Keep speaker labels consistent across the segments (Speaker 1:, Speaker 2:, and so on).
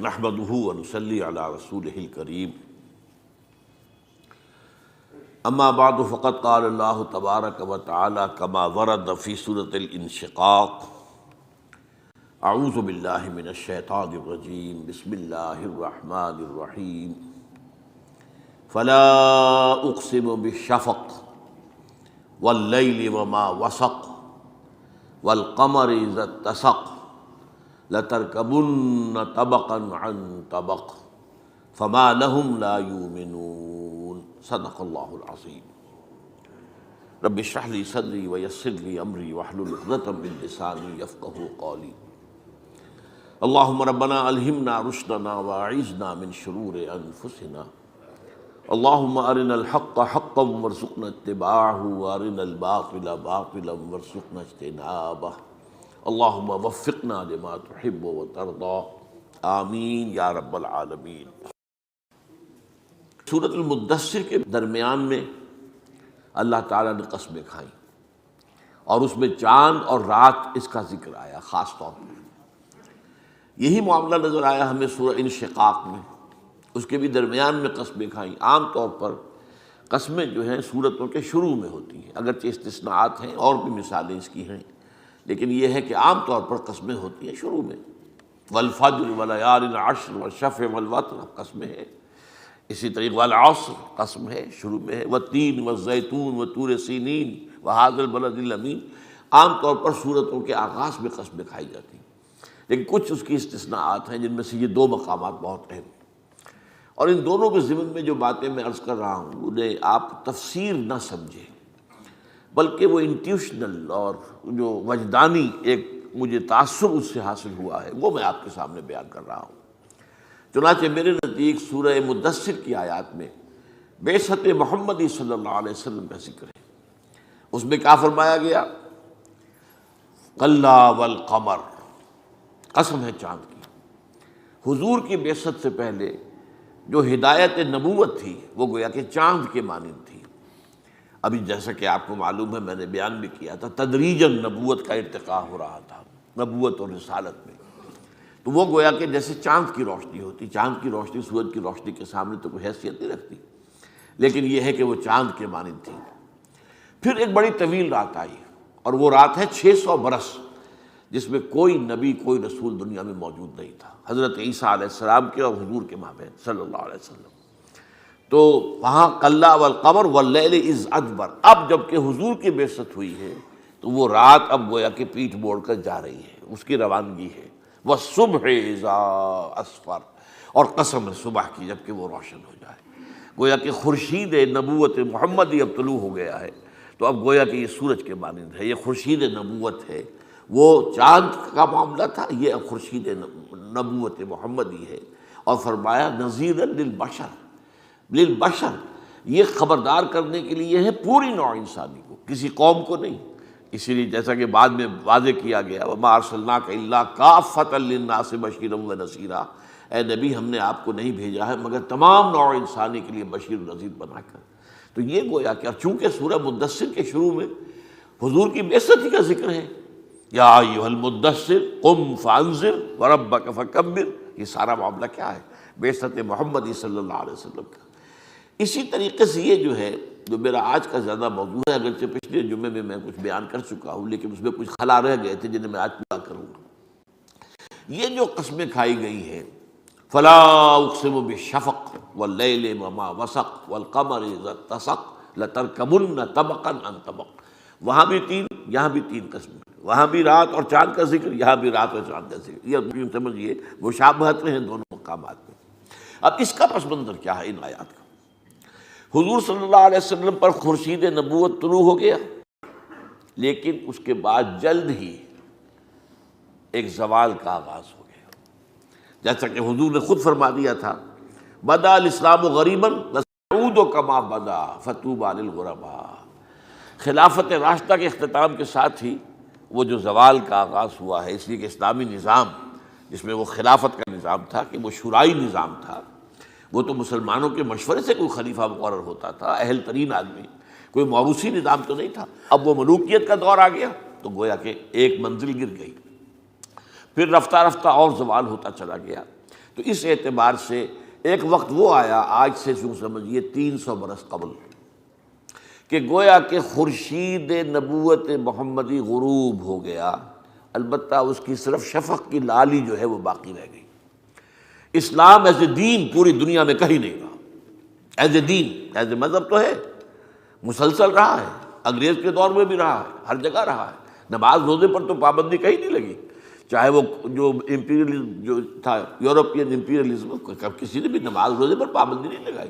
Speaker 1: نحمده ونصلي على رسوله الكريم اما بعد فقد قال الله تبارك وتعالى كما ورد في سورة الانشقاق اعوذ بالله من الشيطان الرجيم بسم الله الرحمن الرحيم فلا اقسم بالشفق والليل وما وسق والقمر اذا اتسق لتركبن طبقا عن طبق فما لهم لا يؤمنون صدق اللہ العظیم۔ رب اشرح لي صدری ویسر لي امری واحلل عقدۃ من لسانی یفقہوا قولی۔ اللہم ربنا الہمنا رشدنا واعذنا من شرور انفسنا، اللہم ارنا الحق حقا وارزقنا اتباعہ وارنا الباطل باطلا وارزقنا اجتنابہ، اللہم وفقنا لما تحب وترضى آمین یا رب العالمین۔ سورۃ المدثر کے درمیان میں اللہ تعالیٰ نے قسمیں کھائیں اور اس میں چاند اور رات اس کا ذکر آیا خاص طور پر۔ یہی معاملہ نظر آیا ہمیں سورہ انشقاق میں، اس کے بھی درمیان میں قسمیں کھائیں۔ عام طور پر قسمیں جو ہیں سورتوں کے شروع میں ہوتی ہیں، اگرچہ استثناءات ہیں اور بھی مثالیں اس کی ہیں، لیکن یہ ہے کہ عام طور پر قسمیں ہوتی ہیں شروع میں۔ والفجر وليال عشر والشفع والوتر قسمیں ہیں، اسی طریقے والعصر قسم ہے شروع میں ہے، والتین والزیتون وطور سینین وہذا البلد الامین۔ عام طور پر سورتوں کے آغاز میں قسمیں کھائی جاتی ہیں، لیکن کچھ اس کی استثناءات ہیں جن میں سے یہ دو مقامات بہت اہم ہیں، اور ان دونوں کے ضمن میں جو باتیں میں عرض کر رہا ہوں انہیں آپ تفسیر نہ سمجھیں، بلکہ وہ انٹیوشنل اور جو وجدانی ایک مجھے تاثر اس سے حاصل ہوا ہے وہ میں آپ کے سامنے بیان کر رہا ہوں۔ چنانچہ میرے نزدیک سورہ مدثر کی آیات میں بعثت محمدی صلی اللہ علیہ وسلم کا ذکر ہے۔ اس میں کیا فرمایا گیا؟ کلا والقمر، قسم ہے چاند کی۔ حضور کی بعثت سے پہلے جو ہدایت نبوت تھی وہ گویا کہ چاند کے مانند تھی۔ ابھی جیسا کہ آپ کو معلوم ہے، میں نے بیان بھی کیا تھا، تدریجاً نبوت کا ارتقاء ہو رہا تھا نبوت اور رسالت میں، تو وہ گویا کہ جیسے چاند کی روشنی ہوتی، چاند کی روشنی سورج کی روشنی کے سامنے تو کوئی حیثیت نہیں رکھتی، لیکن یہ ہے کہ وہ چاند کے مانند تھی۔ پھر ایک بڑی طویل رات آئی، اور وہ رات ہے 600 برس، جس میں کوئی نبی کوئی رسول دنیا میں موجود نہیں تھا، حضرت عیسیٰ علیہ السلام کے اور حضور کے مابین صلی اللہ علیہ وسلم۔ تو وہاں کلا والقمر واللیل اذ ادبر، اب جب کہ حضور کی بعثت ہوئی ہے تو وہ رات اب گویا کہ پیٹھ موڑ کر جا رہی ہے، اس کی روانگی ہے۔ والصبح اذا اسفر، اور قسم ہے صبح کی جب کہ وہ روشن ہو جائے۔ گویا کہ خورشید نبوت محمدی اب طلوع ہو گیا ہے، تو اب گویا کہ یہ سورج کے مانند ہے، یہ خورشید نبوت ہے۔ وہ چاند کا معاملہ تھا، یہ اب خورشید نبوت محمدی ہے۔ اور فرمایا نذیرا للبشر، یہ خبردار کرنے کے لیے ہے پوری نوع انسانی کو، کسی قوم کو نہیں۔ اسی لیے جیسا کہ بعد میں واضح کیا گیا وما ارسلناک الا کافۃ للناس بشیرا ونذیرا، اے نبی ہم نے آپ کو نہیں بھیجا ہے مگر تمام نوع انسانی کے لیے بشیر و نذیر بنا کر۔ تو یہ گویا کہ چونکہ سورہ مدثر کے شروع میں حضور کی بعثت ہی کا ذکر ہے، یا ایھا المدثر قم فانذر وربک فکبر، یہ سارا معاملہ کیا ہے؟ بعثت محمدی صلی اللہ علیہ وسلم کا۔ اسی طریقے سے یہ جو ہے جو میرا آج کا زیادہ موضوع ہے، اگرچہ پچھلے جمعے میں کچھ بیان کر چکا ہوں لیکن اس میں کچھ خلا رہ گئے تھے جنہیں میں آج پورا کروں گا۔ یہ جو قسمیں کھائی گئی ہیں، فلا اقسم بالشفق واللیل وما وسق والقمر اذا اتسق لترکبن طبقا عن طبق، وہاں بھی تین یہاں بھی تین قسمیں، وہاں بھی رات اور چاند کا ذکر، یہاں بھی رات اور چاند کا ذکر، یہ سمجھیے مشابہت ہیں دونوں مقامات میں۔ اب اس کا پس منظر کیا ہے ان آیات کا؟ حضور صلی اللہ علیہ وسلم پر خورشید نبوت طلوع ہو گیا، لیکن اس کے بعد جلد ہی ایک زوال کا آغاز ہو گیا، جیسا کہ حضور نے خود فرما دیا تھا بدا الاسلام غریبا وسيعود كما بدا فطوبى للغرباء۔ خلافت راشدہ کے اختتام کے ساتھ ہی وہ جو زوال کا آغاز ہوا ہے، اس لیے کہ اسلامی نظام جس میں وہ خلافت کا نظام تھا کہ وہ شورائی نظام تھا، وہ تو مسلمانوں کے مشورے سے کوئی خلیفہ مقرر ہوتا تھا، اہل ترین آدمی، کوئی موروثی نظام تو نہیں تھا۔ اب وہ ملوکیت کا دور آ گیا تو گویا کہ ایک منزل گر گئی، پھر رفتہ رفتہ اور زوال ہوتا چلا گیا۔ تو اس اعتبار سے ایک وقت وہ آیا، آج سے یوں سمجھیے 300 برس قبل، کہ گویا کہ خورشید نبوت محمدی غروب ہو گیا، البتہ اس کی صرف شفق کی لالی جو ہے وہ باقی رہ گئی۔ اسلام ایز اے دین پوری دنیا میں کہیں نہیں رہا، as a then, as a مذہب تو ہے، مسلسل رہا ہے، انگریز کے دور میں بھی رہا ہے، ہر جگہ رہا ہے۔ نماز روزے پر تو پابندی کہیں نہیں لگی، چاہے وہ جو امپیریلزم جو تھا، یورپین امپیریلزم، کسی نے بھی نماز روزے پر پابندی نہیں لگائی،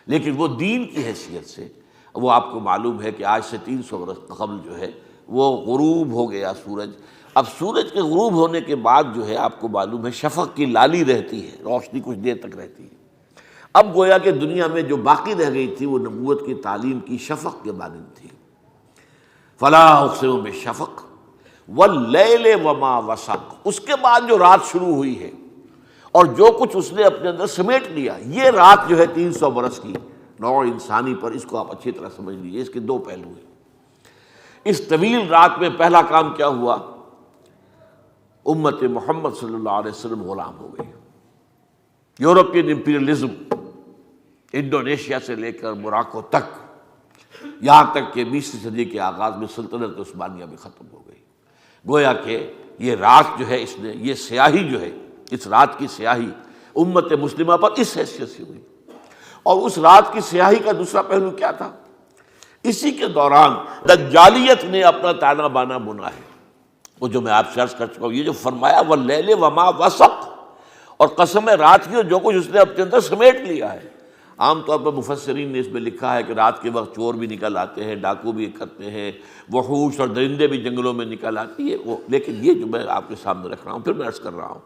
Speaker 1: لیکن وہ دین کی حیثیت سے وہ آپ کو معلوم ہے کہ آج سے 300 برس قبل جو ہے وہ غروب ہو گیا سورج۔ اب سورج کے غروب ہونے کے بعد جو ہے آپ کو معلوم ہے شفق کی لالی رہتی ہے، روشنی کچھ دیر تک رہتی ہے۔ اب گویا کہ دنیا میں جو باقی رہ گئی تھی وہ نبوت کی تعلیم کی شفق کے مانند تھی۔ فلا اقسم بالشفق واللیل وما وسق، اس کے بعد جو رات شروع ہوئی ہے اور جو کچھ اس نے اپنے اندر سمیٹ لیا، یہ رات جو ہے 300 برس کی نوع انسانی پر، اس کو آپ اچھی طرح سمجھ لیجیے، اس کے دو پہلو ہیں۔ اس طویل رات میں پہلا کام کیا ہوا؟ امت محمد صلی اللہ علیہ وسلم غلام ہو گئی۔ یورپین امپیریلزم انڈونیشیا سے لے کر موراکو تک، یہاں تک کہ 20ویں صدی کے آغاز میں سلطنت عثمانیہ بھی ختم ہو گئی۔ گویا کہ یہ رات جو ہے، اس نے یہ سیاہی جو ہے، اس رات کی سیاہی امت مسلمہ پر اس حیثیت سے ہوئی۔ اور اس رات کی سیاہی کا دوسرا پہلو کیا تھا؟ اسی کے دوران دجالیت نے اپنا تانا بانا بنا ہے، وہ جو میں آپ سے عرض کر چکا ہوں، یہ جو فرمایا واللیل وما وسق، اور قسم رات کی، جو کچھ اس نے اپنے اندر سمیٹ لیا ہے۔ عام طور پر مفسرین نے اس میں لکھا ہے کہ رات کے وقت چور بھی نکل آتے ہیں، ڈاکو بھی کرتے ہیں، وحوش اور درندے بھی جنگلوں میں نکل آتی ہے وہ، لیکن یہ جو میں آپ کے سامنے رکھ رہا ہوں، پھر میں عرض کر رہا ہوں،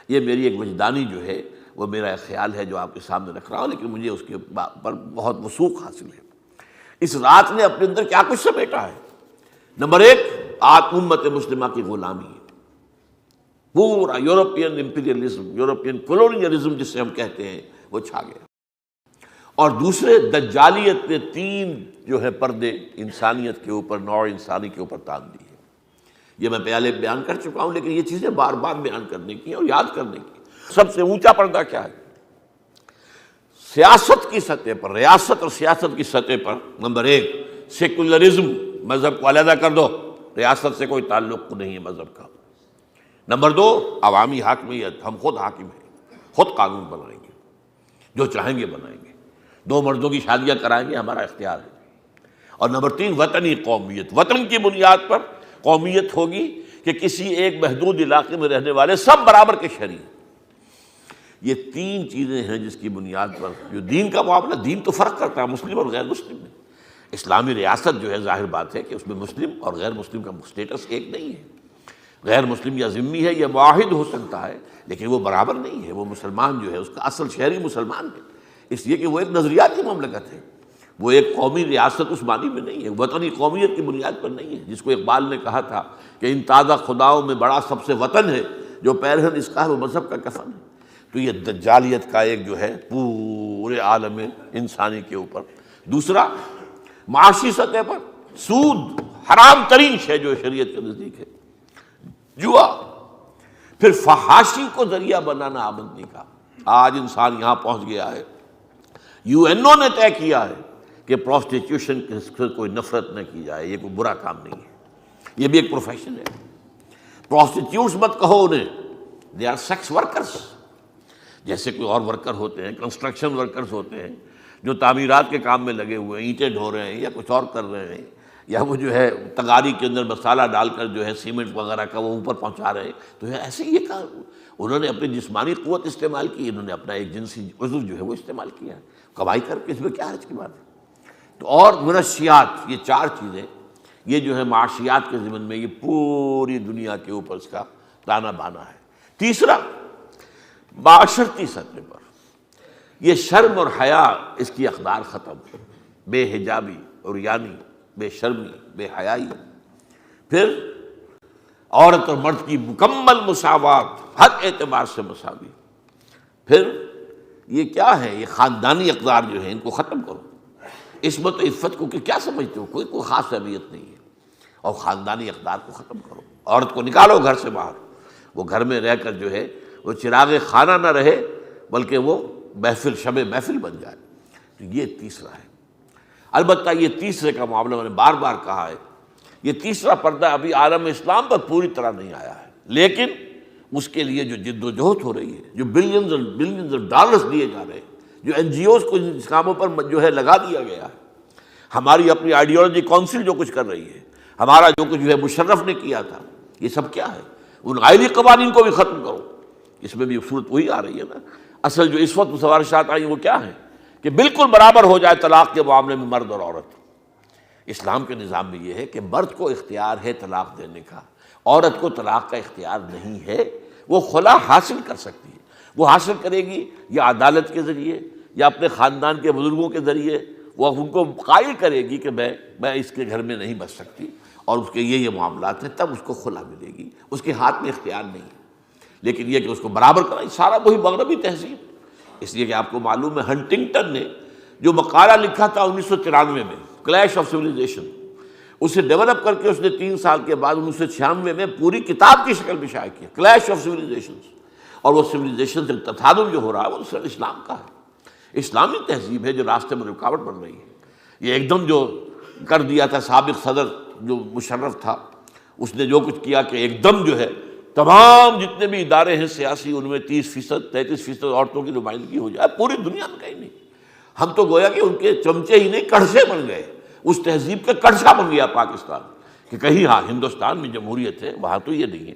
Speaker 1: یہ میری ایک وجدانی جو ہے وہ میرا ایک خیال ہے جو آپ کے سامنے رکھ رہا ہوں، لیکن مجھے اس کے پر بہت وثوق حاصل ہے۔ اس رات نے اپنے اندر کیا کچھ سمیٹا ہے؟ نمبر ایک، امت مسلمہ کی غلامی ہے، پورا یورپین امپیریلزم، یورپین کولونیلزم جسے ہم کہتے ہیں، وہ چھا گیا۔ اور دوسرے، دجالیت نے 3 جو ہے پردے انسانیت کے اوپر، نوع انسانی کے اوپر تان دی ہے۔ یہ میں پہلے بیان کر چکا ہوں، لیکن یہ چیزیں بار بار بیان کرنے کی اور یاد کرنے کی۔ سب سے اونچا پردہ کیا ہے؟ سیاست کی سطح پر، ریاست اور سیاست کی سطح پر، نمبر 1 سیکولرزم، مذہب کو علیحدہ کر دو، ریاست سے کوئی تعلق نہیں ہے مذہب کا۔ نمبر 2 عوامی حاکمیت، ہم خود حاکم ہیں، خود قانون بنائیں گے، جو چاہیں گے بنائیں گے، 2 مردوں کی شادیاں کرائیں گے، ہمارا اختیار ہے۔ اور نمبر 3 وطنی قومیت، وطن کی بنیاد پر قومیت ہوگی کہ کسی ایک محدود علاقے میں رہنے والے سب برابر کے شہری ہیں۔ یہ 3 چیزیں ہیں جس کی بنیاد پر جو دین کا معاملہ، دین تو فرق کرتا ہے مسلم اور غیر مسلم میں۔ اسلامی ریاست جو ہے، ظاہر بات ہے کہ اس میں مسلم اور غیر مسلم کا سٹیٹس ایک نہیں ہے، غیر مسلم یا ذمہ ہے یا معاہد ہو سکتا ہے، لیکن وہ برابر نہیں ہے۔ وہ مسلمان جو ہے اس کا اصل شہری مسلمان ہے، اس لیے کہ وہ ایک نظریاتی مملکت ہے، وہ ایک قومی ریاست اس معنی میں نہیں ہے، وطنی قومیت کی بنیاد پر نہیں ہے، جس کو اقبال نے کہا تھا کہ ان تازہ خداؤں میں بڑا سب سے وطن ہے، جو پیرہن اس کا ہے وہ مذہب کا کفن ہے۔ تو یہ دجالیت کا ایک جو ہے پورے عالم انسانی کے اوپر۔ دوسرا، معاشی سطح پر سود حرام ترین شے جو شریعت کے نزدیک ہے، جوا، پھر فحاشی کو ذریعہ بنانا آمدنی کا۔ آج انسان یہاں پہنچ گیا ہے، UN نے طے کیا ہے کہ پروسٹیٹیوشن سے کوئی نفرت نہ کی جائے، یہ کوئی برا کام نہیں ہے، یہ بھی ایک پروفیشن ہے۔ پروسٹیٹیوٹس مت کہو انہیں، دے آر سیکس ورکرز، جیسے کوئی اور ورکر ہوتے ہیں، کنسٹرکشن ورکرز ہوتے ہیں جو تعمیرات کے کام میں لگے ہوئے ہیں، اینٹیں ڈھو رہے ہیں یا کچھ اور کر رہے ہیں، یا وہ جو ہے تغاری کے اندر مسالہ ڈال کر جو ہے سیمنٹ وغیرہ کا وہ اوپر پہنچا رہے ہیں، تو ایسے یہ کام انہوں نے اپنی جسمانی قوت استعمال کی، انہوں نے اپنا ایک جنسی عضو جو ہے وہ استعمال کیا، کمائی کر کے، اس میں کیا حرج کی بات ہے؟ تو اور منشیات، یہ 4 چیزیں یہ جو ہے معاشیات کے ضمن میں یہ پوری دنیا کے اوپر اس کا تانا بانا ہے۔ تیسرا، معاشرتی سطح پر یہ شرم اور حیا، اس کی اقدار ختم، بے حجابی اور یعنی بے شرمی، بے حیائی۔ پھر عورت اور مرد کی مکمل مساوات، ہر اعتبار سے مساوی۔ پھر یہ کیا ہے؟ یہ خاندانی اقدار جو ہیں ان کو ختم کرو، عصمت و عفت کو کیا سمجھتے ہو؟ کوئی خاص اہمیت نہیں ہے، اور خاندانی اقدار کو ختم کرو۔ عورت کو نکالو گھر سے باہر، وہ گھر میں رہ کر جو ہے وہ چراغ خانہ نہ رہے بلکہ وہ محفل شب محفل بن جائے۔ تو یہ تیسرا ہے۔ البتہ یہ تیسرے کا معاملہ میں نے بار بار کہا ہے، یہ تیسرا پردہ ابھی عالم اسلام پر پوری طرح نہیں آیا ہے، لیکن اس کے لیے جو جد و جہد ہو رہی ہے، جو بلینز آف ڈالرز دیے جا رہے ہیں، جو این جی اوز کو ان کاموں پر جو ہے لگا دیا گیا ہے، ہماری اپنی آئیڈیالوجی کونسل جو کچھ کر رہی ہے، ہمارا جو کچھ جو ہے مشرف نے کیا تھا، یہ سب کیا ہے؟ ان غائری قوانین کو بھی ختم کرو۔ اس میں بھی صورت وہی آ رہی ہے نا۔ اصل جو اس وقت سفارشات آئی وہ کیا ہے کہ بالکل برابر ہو جائے طلاق کے معاملے میں مرد اور عورت۔ اسلام کے نظام میں یہ ہے کہ مرد کو اختیار ہے طلاق دینے کا، عورت کو طلاق کا اختیار نہیں ہے۔ وہ خلا حاصل کر سکتی ہے، وہ حاصل کرے گی یا عدالت کے ذریعے یا اپنے خاندان کے بزرگوں کے ذریعے، وہ ان کو قائل کرے گی کہ میں اس کے گھر میں نہیں بچ سکتی اور اس کے یہ معاملات ہیں، تب اس کو خلا ملے گی۔ اس کے ہاتھ میں اختیار نہیں ہے، لیکن یہ کہ اس کو برابر کرنا، سارا وہی مغربی تہذیب۔ اس لیے کہ آپ کو معلوم ہے ہنٹنگٹن نے جو مقالہ لکھا تھا 1993 میں، کلیش آف سویلائزیشن، اسے ڈیولپ کر کے اس نے 3 سال کے بعد 1996 میں پوری کتاب کی شکل میں شائع کیا، کلیش آف سویلائزیشن۔ اور وہ سویلائزیشن سے تصادم جو ہو رہا ہے وہ صرف اسلام کا ہے، اسلامی تہذیب ہے جو راستے میں رکاوٹ بن رہی ہے۔ یہ ایک دم جو کر دیا تھا سابق صدر جو مشرف تھا، اس نے جو کچھ کیا کہ ایک دم جو ہے تمام جتنے بھی ادارے ہیں سیاسی، ان میں 30%، 33% عورتوں کی نمائندگی ہو جائے، پوری دنیا میں کہیں نہیں۔ ہم تو گویا کہ ان کے چمچے ہی نہیں کڑچھے بن گئے، اس تہذیب کا کڑچھا بن گیا پاکستان، کہ کہیں ہاں ہندوستان میں جمہوریت ہے، وہاں تو یہ نہیں ہے۔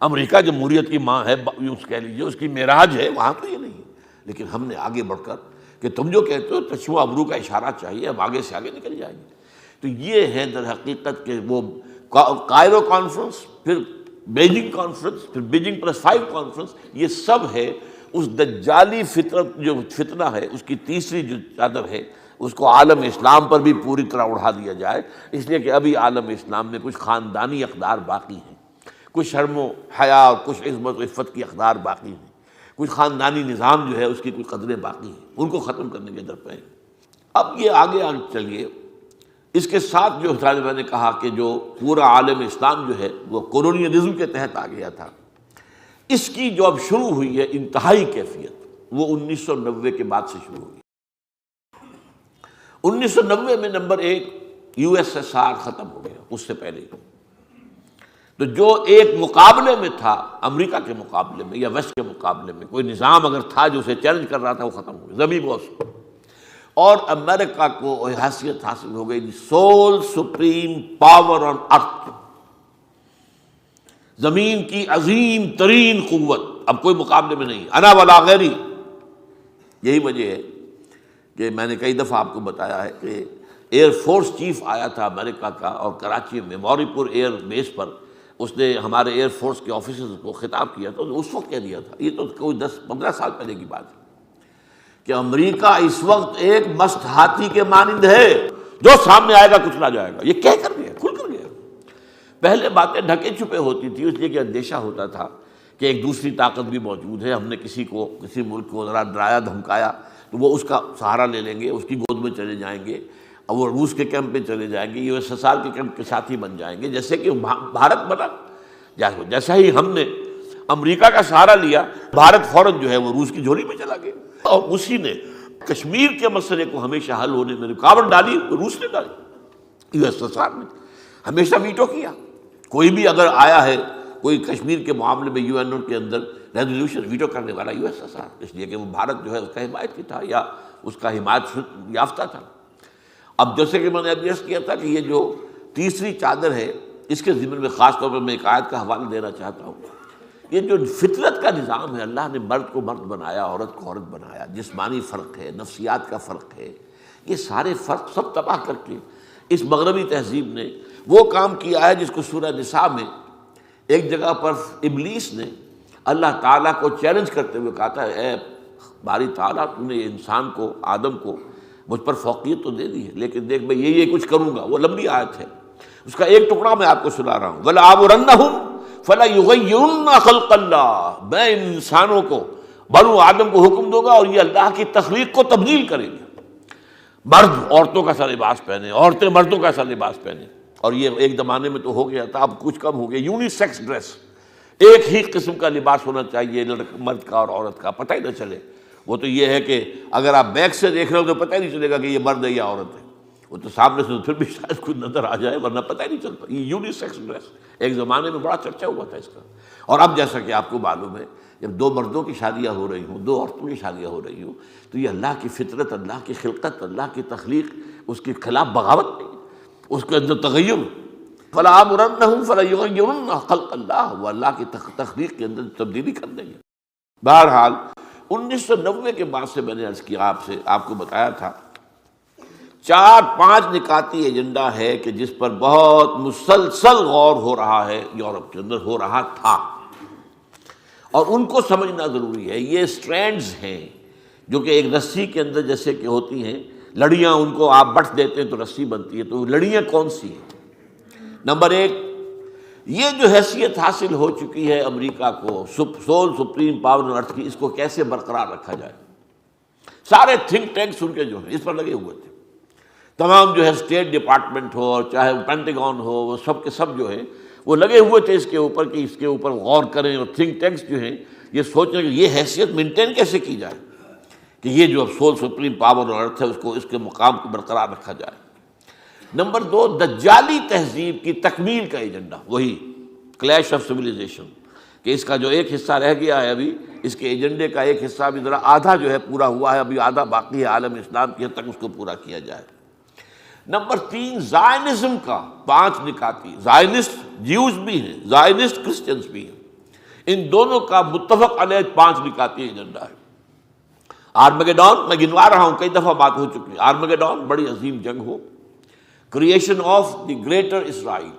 Speaker 1: امریکہ جمہوریت کی ماں ہے، اس کہہ لیجیے اس کی معراج ہے، وہاں تو یہ نہیں ہے۔ لیکن ہم نے آگے بڑھ کر کہ تم جو کہتے ہو تشویٰ ابرو کا اشارہ چاہیے، ہم آگے سے آگے نکل جائیں گے۔ تو یہ ہے در حقیقت کہ وہ کائرو کانفرنس، پھر بیجنگ کانفرنس، پھر بیجنگ +5 کانفرنس، یہ سب ہے اس دجالی فطرت جو فتنہ ہے، اس کی تیسری جو چادر ہے، اس کو عالم اسلام پر بھی پوری طرح اڑا دیا جائے۔ اس لیے کہ ابھی عالم اسلام میں کچھ خاندانی اقدار باقی ہیں، کچھ شرم و حیا اور کچھ عظمت و عفت کی اقدار باقی ہیں، کچھ خاندانی نظام جو ہے اس کی کچھ قدریں باقی ہیں، ان کو ختم کرنے کے در پہ ہیں۔ اب یہ آگے چلیے، اس کے ساتھ جو میں نے کہا کہ جو پورا عالم اسلام جو ہے وہ کولونیلزم کے تحت آ گیا تھا، اس کی جو اب شروع ہوئی ہے انتہائی کیفیت، وہ 1990 کے بعد سے شروع ہوئی۔ 1990 میں نمبر 1 USSR ختم ہو گیا، اس سے پہلے تو جو ایک مقابلے میں تھا، امریکہ کے مقابلے میں یا ویسٹ کے مقابلے میں کوئی نظام اگر تھا جو اسے چیلنج کر رہا تھا، وہ ختم ہو گیا، زمین بوس، اور امریکہ کو حیثیت حاصل ہو گئی سول سپریم پاور آن ارتھ، زمین کی عظیم ترین قوت، اب کوئی مقابلے میں نہیں، انا ولا غیری۔ یہی وجہ ہے کہ میں نے کئی دفعہ آپ کو بتایا ہے کہ ایئر فورس چیف آیا تھا امریکہ کا، اور کراچی میں موری پور ایئر بیس پر اس نے ہمارے ایئر فورس کے آفیسرز کو خطاب کیا تھا، اس وقت کہہ دیا تھا، یہ تو کوئی 10-15 سال پہلے کی بات ہے، کہ امریکہ اس وقت ایک مست ہاتھی کے مانند ہے، جو سامنے آئے گا کچلا جائے گا۔ یہ کہہ کر گیا، کھل کر گیا۔ پہلے باتیں ڈھکے چھپے ہوتی تھی، اس لیے کہ اندیشہ ہوتا تھا کہ ایک دوسری طاقت بھی موجود ہے، ہم نے کسی ملک کو ذرا ڈرایا دھمکایا تو وہ اس کا سہارا لے لیں گے، اس کی گود میں چلے جائیں گے، اور وہ روس کے کیمپ میں چلے جائیں گے، USSR کے کیمپ کے ساتھی بن جائیں گے، جیسے کہ بھارت بنا۔ جیسا ہی ہم نے امریکہ کا سہارا لیا، بھارت فوراً جو ہے وہ روس کی جھولی میں چلا گیا، اور اسی نے کشمیر کے مسئلے کو ہمیشہ حل ہونے میں رکاوٹ ڈالی، روس نے ڈالی، USSR نے ہمیشہ ویٹو کیا۔ کوئی بھی اگر آیا ہے کوئی کشمیر کے معاملے میں UN کے اندر ریزولوشن، ویٹو کرنے والا USSR، اس لیے کہ وہ بھارت جو ہے اس کا حمایت کی تھا یا اس کا حمایت یافتہ تھا۔ اب جیسے کہ میں نے ابھی عرض کیا تھا کہ یہ جو تیسری چادر ہے، اس کے ضمن میں خاص طور پر میں ایک آیت کا حوالہ دینا چاہتا ہوں۔ یہ جو فطرت کا نظام ہے، اللہ نے مرد کو مرد بنایا، عورت کو عورت بنایا، جسمانی فرق ہے، نفسیات کا فرق ہے، یہ سارے فرق سب تباہ کر کے اس مغربی تہذیب نے وہ کام کیا ہے جس کو سورہ نساء میں ایک جگہ پر ابلیس نے اللہ تعالیٰ کو چیلنج کرتے ہوئے کہا تھا، اے باری تعالیٰ، تو نے انسان کو، آدم کو مجھ پر فوقیت تو دے دی ہے، لیکن دیکھ میں یہ کچھ کروں گا۔ وہ لمبی آیت ہے، اس کا ایک ٹکڑا میں آپ کو سنا رہا ہوں، وَلَآمُرَنَّهُمْ فَلَيُغَيِّرُنَّ خَلْقَ اللَّهِ، میں ان انسانوں کو، بنو آدم کو حکم دوں گا اور یہ اللہ کی تخلیق کو تبدیل کریں گے۔ مرد عورتوں کا سا لباس پہنے، عورتیں مردوں کا سا لباس پہنے، اور یہ ایک زمانے میں تو ہو گیا تھا، اب کچھ کم ہو گیا، یونی سیکس ڈریس، ایک ہی قسم کا لباس ہونا چاہیے مرد کا اور عورت کا، پتہ ہی نہ چلے۔ وہ تو یہ ہے کہ اگر آپ بیک سے دیکھ رہے ہو تو پتہ ہی نہیں چلے گا کہ یہ مرد ہے یا عورت ہے، وہ تو سامنے سے تو پھر بھی شاید کوئی نظر آ جائے، ورنہ پتہ ہی نہیں چلتا۔ یہ یونی سیکس ڈریس ایک زمانے میں بڑا چرچا ہوا تھا اس کا، اور اب جیسا کہ آپ کو معلوم ہے جب دو مردوں کی شادیاں ہو رہی ہوں، دو عورتوں کی شادیاں ہو رہی ہوں، تو یہ اللہ کی فطرت، اللہ کی خلقت، اللہ کی تخلیق، اس کے خلاف بغاوت نہیں، اس کے اندر تغیر۔ فَلَآمُرَنَّهُمْ فَلَيُغَيِّرُنَّ خَلْقَ اللَّهِ، وہ اللہ کی تخلیق کے اندر تبدیلی کر دیں گے۔ بہرحال 1990 کے بعد سے میں نے عرض کیا آپ کو بتایا تھا 4-5 نکاتی ایجنڈا ہے کہ جس پر بہت مسلسل غور ہو رہا ہے، یورپ کے اندر ہو رہا تھا، اور ان کو سمجھنا ضروری ہے۔ یہ سٹرینڈز ہیں جو کہ ایک رسی کے اندر جیسے کہ ہوتی ہیں لڑیاں، ان کو آپ بٹ دیتے ہیں تو رسی بنتی ہے، تو لڑیاں کون سی ہیں؟ نمبر 1، یہ جو حیثیت حاصل ہو چکی ہے امریکہ کو سول سپریم پاور آن ارتھ کی، اس کو کیسے برقرار رکھا جائے۔ سارے تھنک ٹینکس ان کے جو ہیں اس پر لگے ہوئے تھے، تمام جو ہے اسٹیٹ ڈپارٹمنٹ ہو اور چاہے پینٹاگون ہو، وہ سب کے سب جو ہیں وہ لگے ہوئے تھے اس کے اوپر کہ اس کے اوپر غور کریں، اور تھنک ٹینکس جو ہیں یہ سوچیں کہ یہ حیثیت مینٹین کیسے کی جائے کہ یہ جو سول سپریم پاور آن ارتھ ہے اس کے مقام کو برقرار رکھا جائے۔ نمبر 2، دجالی تہذیب کی تکمیل کا ایجنڈا، وہی کلیش آف سویلائزیشن، کہ اس کا جو ایک حصہ رہ گیا ہے ابھی، اس کے ایجنڈے کا ایک حصہ بھی ذرا آدھا جو ہے پورا ہوا ہے، ابھی آدھا باقی ہے، عالم اسلام کی حد تک اس کو پورا کیا جائے۔ نمبر 3، زائنزم کا 5 نکاتی، زائنسٹ جیوز بھی ہیں، زائنسٹ کرسچنز بھی ہیں، ان دونوں کا متفق علیہ 5 نکاتی ایجنڈا ہے۔ آرمگیڈون میں گنوا رہا ہوں، کئی دفعہ بات ہو چکی ہے، آرمگیڈون بڑی عظیم جنگ ہو، کریشن آف دی گریٹر اسرائیل،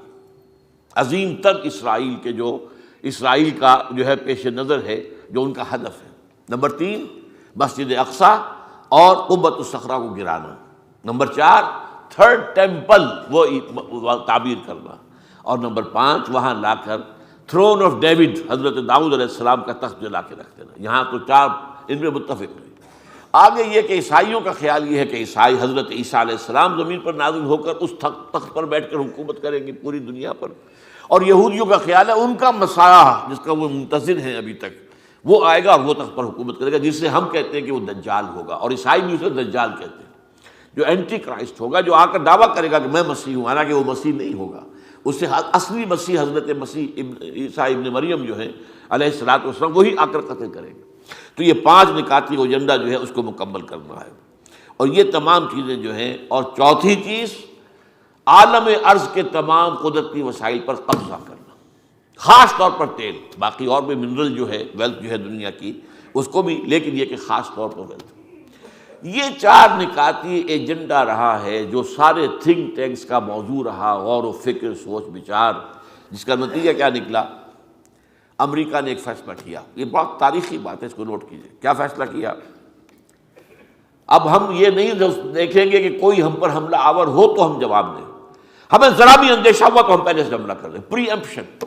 Speaker 1: عظیم تر اسرائیل کے جو اسرائیل کا جو ہے پیش نظر ہے، جو ان کا ہدف ہے۔ نمبر 3، مسجد اقصی اور قبۃ الصخرہ کو گرانا۔ نمبر 4، تھرڈ ٹیمپل وہ تعبیر کرنا، اور نمبر 5، وہاں لا کر تھرون آف ڈیوڈ، حضرت داؤد علیہ السلام کا تخت جلا کے رکھ دینا۔ یہاں تو 4 ان میں متفق نہیں۔ آگے یہ کہ عیسائیوں کا خیال یہ ہے کہ عیسائی حضرت عیسیٰ علیہ السلام زمین پر نازل ہو کر اس تخت پر بیٹھ کر حکومت کریں گے پوری دنیا پر، اور یہودیوں کا خیال ہے ان کا مسیح جس کا وہ منتظر ہیں ابھی تک، وہ آئے گا اور وہ تخت پر حکومت کرے گا، جس سے ہم کہتے ہیں کہ وہ دجال ہوگا، اور عیسائی بھی اسے دجال کہتے ہیں، جو اینٹی کرائسٹ ہوگا، جو آ کر دعویٰ کرے گا کہ میں مسیح ہوں، حالانکہ وہ مسیح نہیں ہوگا، اس سے اصلی مسیح حضرت مسیح عیسیٰ ابن مریم جو ہے علیہ الصلوۃ والسلام، وہی آ کر قتل کریں گے۔ تو یہ 5 نکاتی ایجنڈا جو ہے اس کو مکمل کرنا ہے، اور یہ تمام چیزیں جو ہیں، اور چوتھی چیز عالم ارض کے تمام قدرتی وسائل پر قبضہ کرنا، خاص طور پر تیل، باقی اور بھی منرل جو ہے، ویلتھ جو ہے دنیا کی اس کو بھی، لیکن یہ کہ خاص طور پر ویلتھ۔ یہ 4 نکاتی ایجنڈا رہا ہے جو سارے تھنک ٹینکس کا موضوع رہا، غور و فکر، سوچ بچار، جس کا نتیجہ کیا نکلا؟ امریکہ نے ایک فیصلہ کیا، یہ بہت تاریخی بات ہے، اس کو نوٹ کیجئے۔ کیا فیصلہ کیا؟ اب ہم یہ نہیں دیکھیں گے کہ کوئی ہم پر حملہ آور ہو تو ہم جواب دیں، ہمیں ذرا بھی اندیشہ ہوا تو ہم پہلے سے حملہ کر دیں، پری ایمپشن۔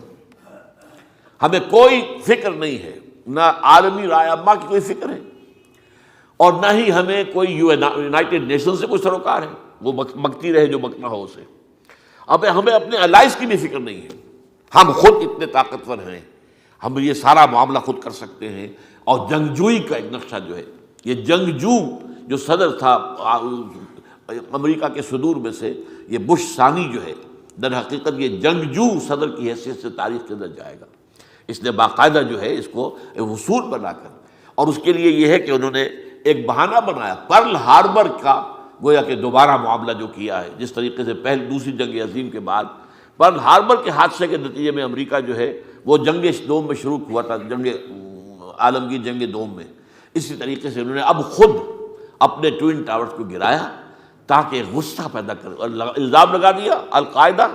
Speaker 1: ہمیں کوئی فکر نہیں ہے، نہ عالمی رائے عامہ کی کوئی فکر ہے، اور نہ ہی ہمیں کوئی یونائٹڈ نیشن سے کوئی سروکار ہے، وہ مکتی رہے جو مکنا ہو اسے۔ اب ہمیں اپنے الائز کی بھی فکر نہیں ہے، ہم خود اتنے طاقتور ہیں، ہم یہ سارا معاملہ خود کر سکتے ہیں، اور جنگجوئی کا ایک نقشہ جو ہے، یہ جنگجو جو صدر تھا امریکہ کے صدور میں سے، یہ بش ثانی جو ہے، در حقیقت یہ جنگجو صدر کی حیثیت سے تاریخ کے اندر جائے گا۔ اس نے باقاعدہ جو ہے اس کو اصول بنا کر، اور اس کے لیے یہ ہے کہ انہوں نے ایک بہانہ بنایا، پرل ہاربر کا گویا کہ دوبارہ معاملہ جو کیا ہے، جس طریقے سے دوسری جنگ عظیم کے بعد پرل ہاربر کے حادثے کے نتیجے میں امریکہ جو ہے وہ جنگ دوم میں شروع ہوا تھا، جنگ عالمگیر جنگ دوم میں، اسی طریقے سے انہوں نے اب خود اپنے ٹوئن ٹاورز کو گرایا تاکہ غصہ پیدا کرے، اور الزام لگا دیا القاعدہ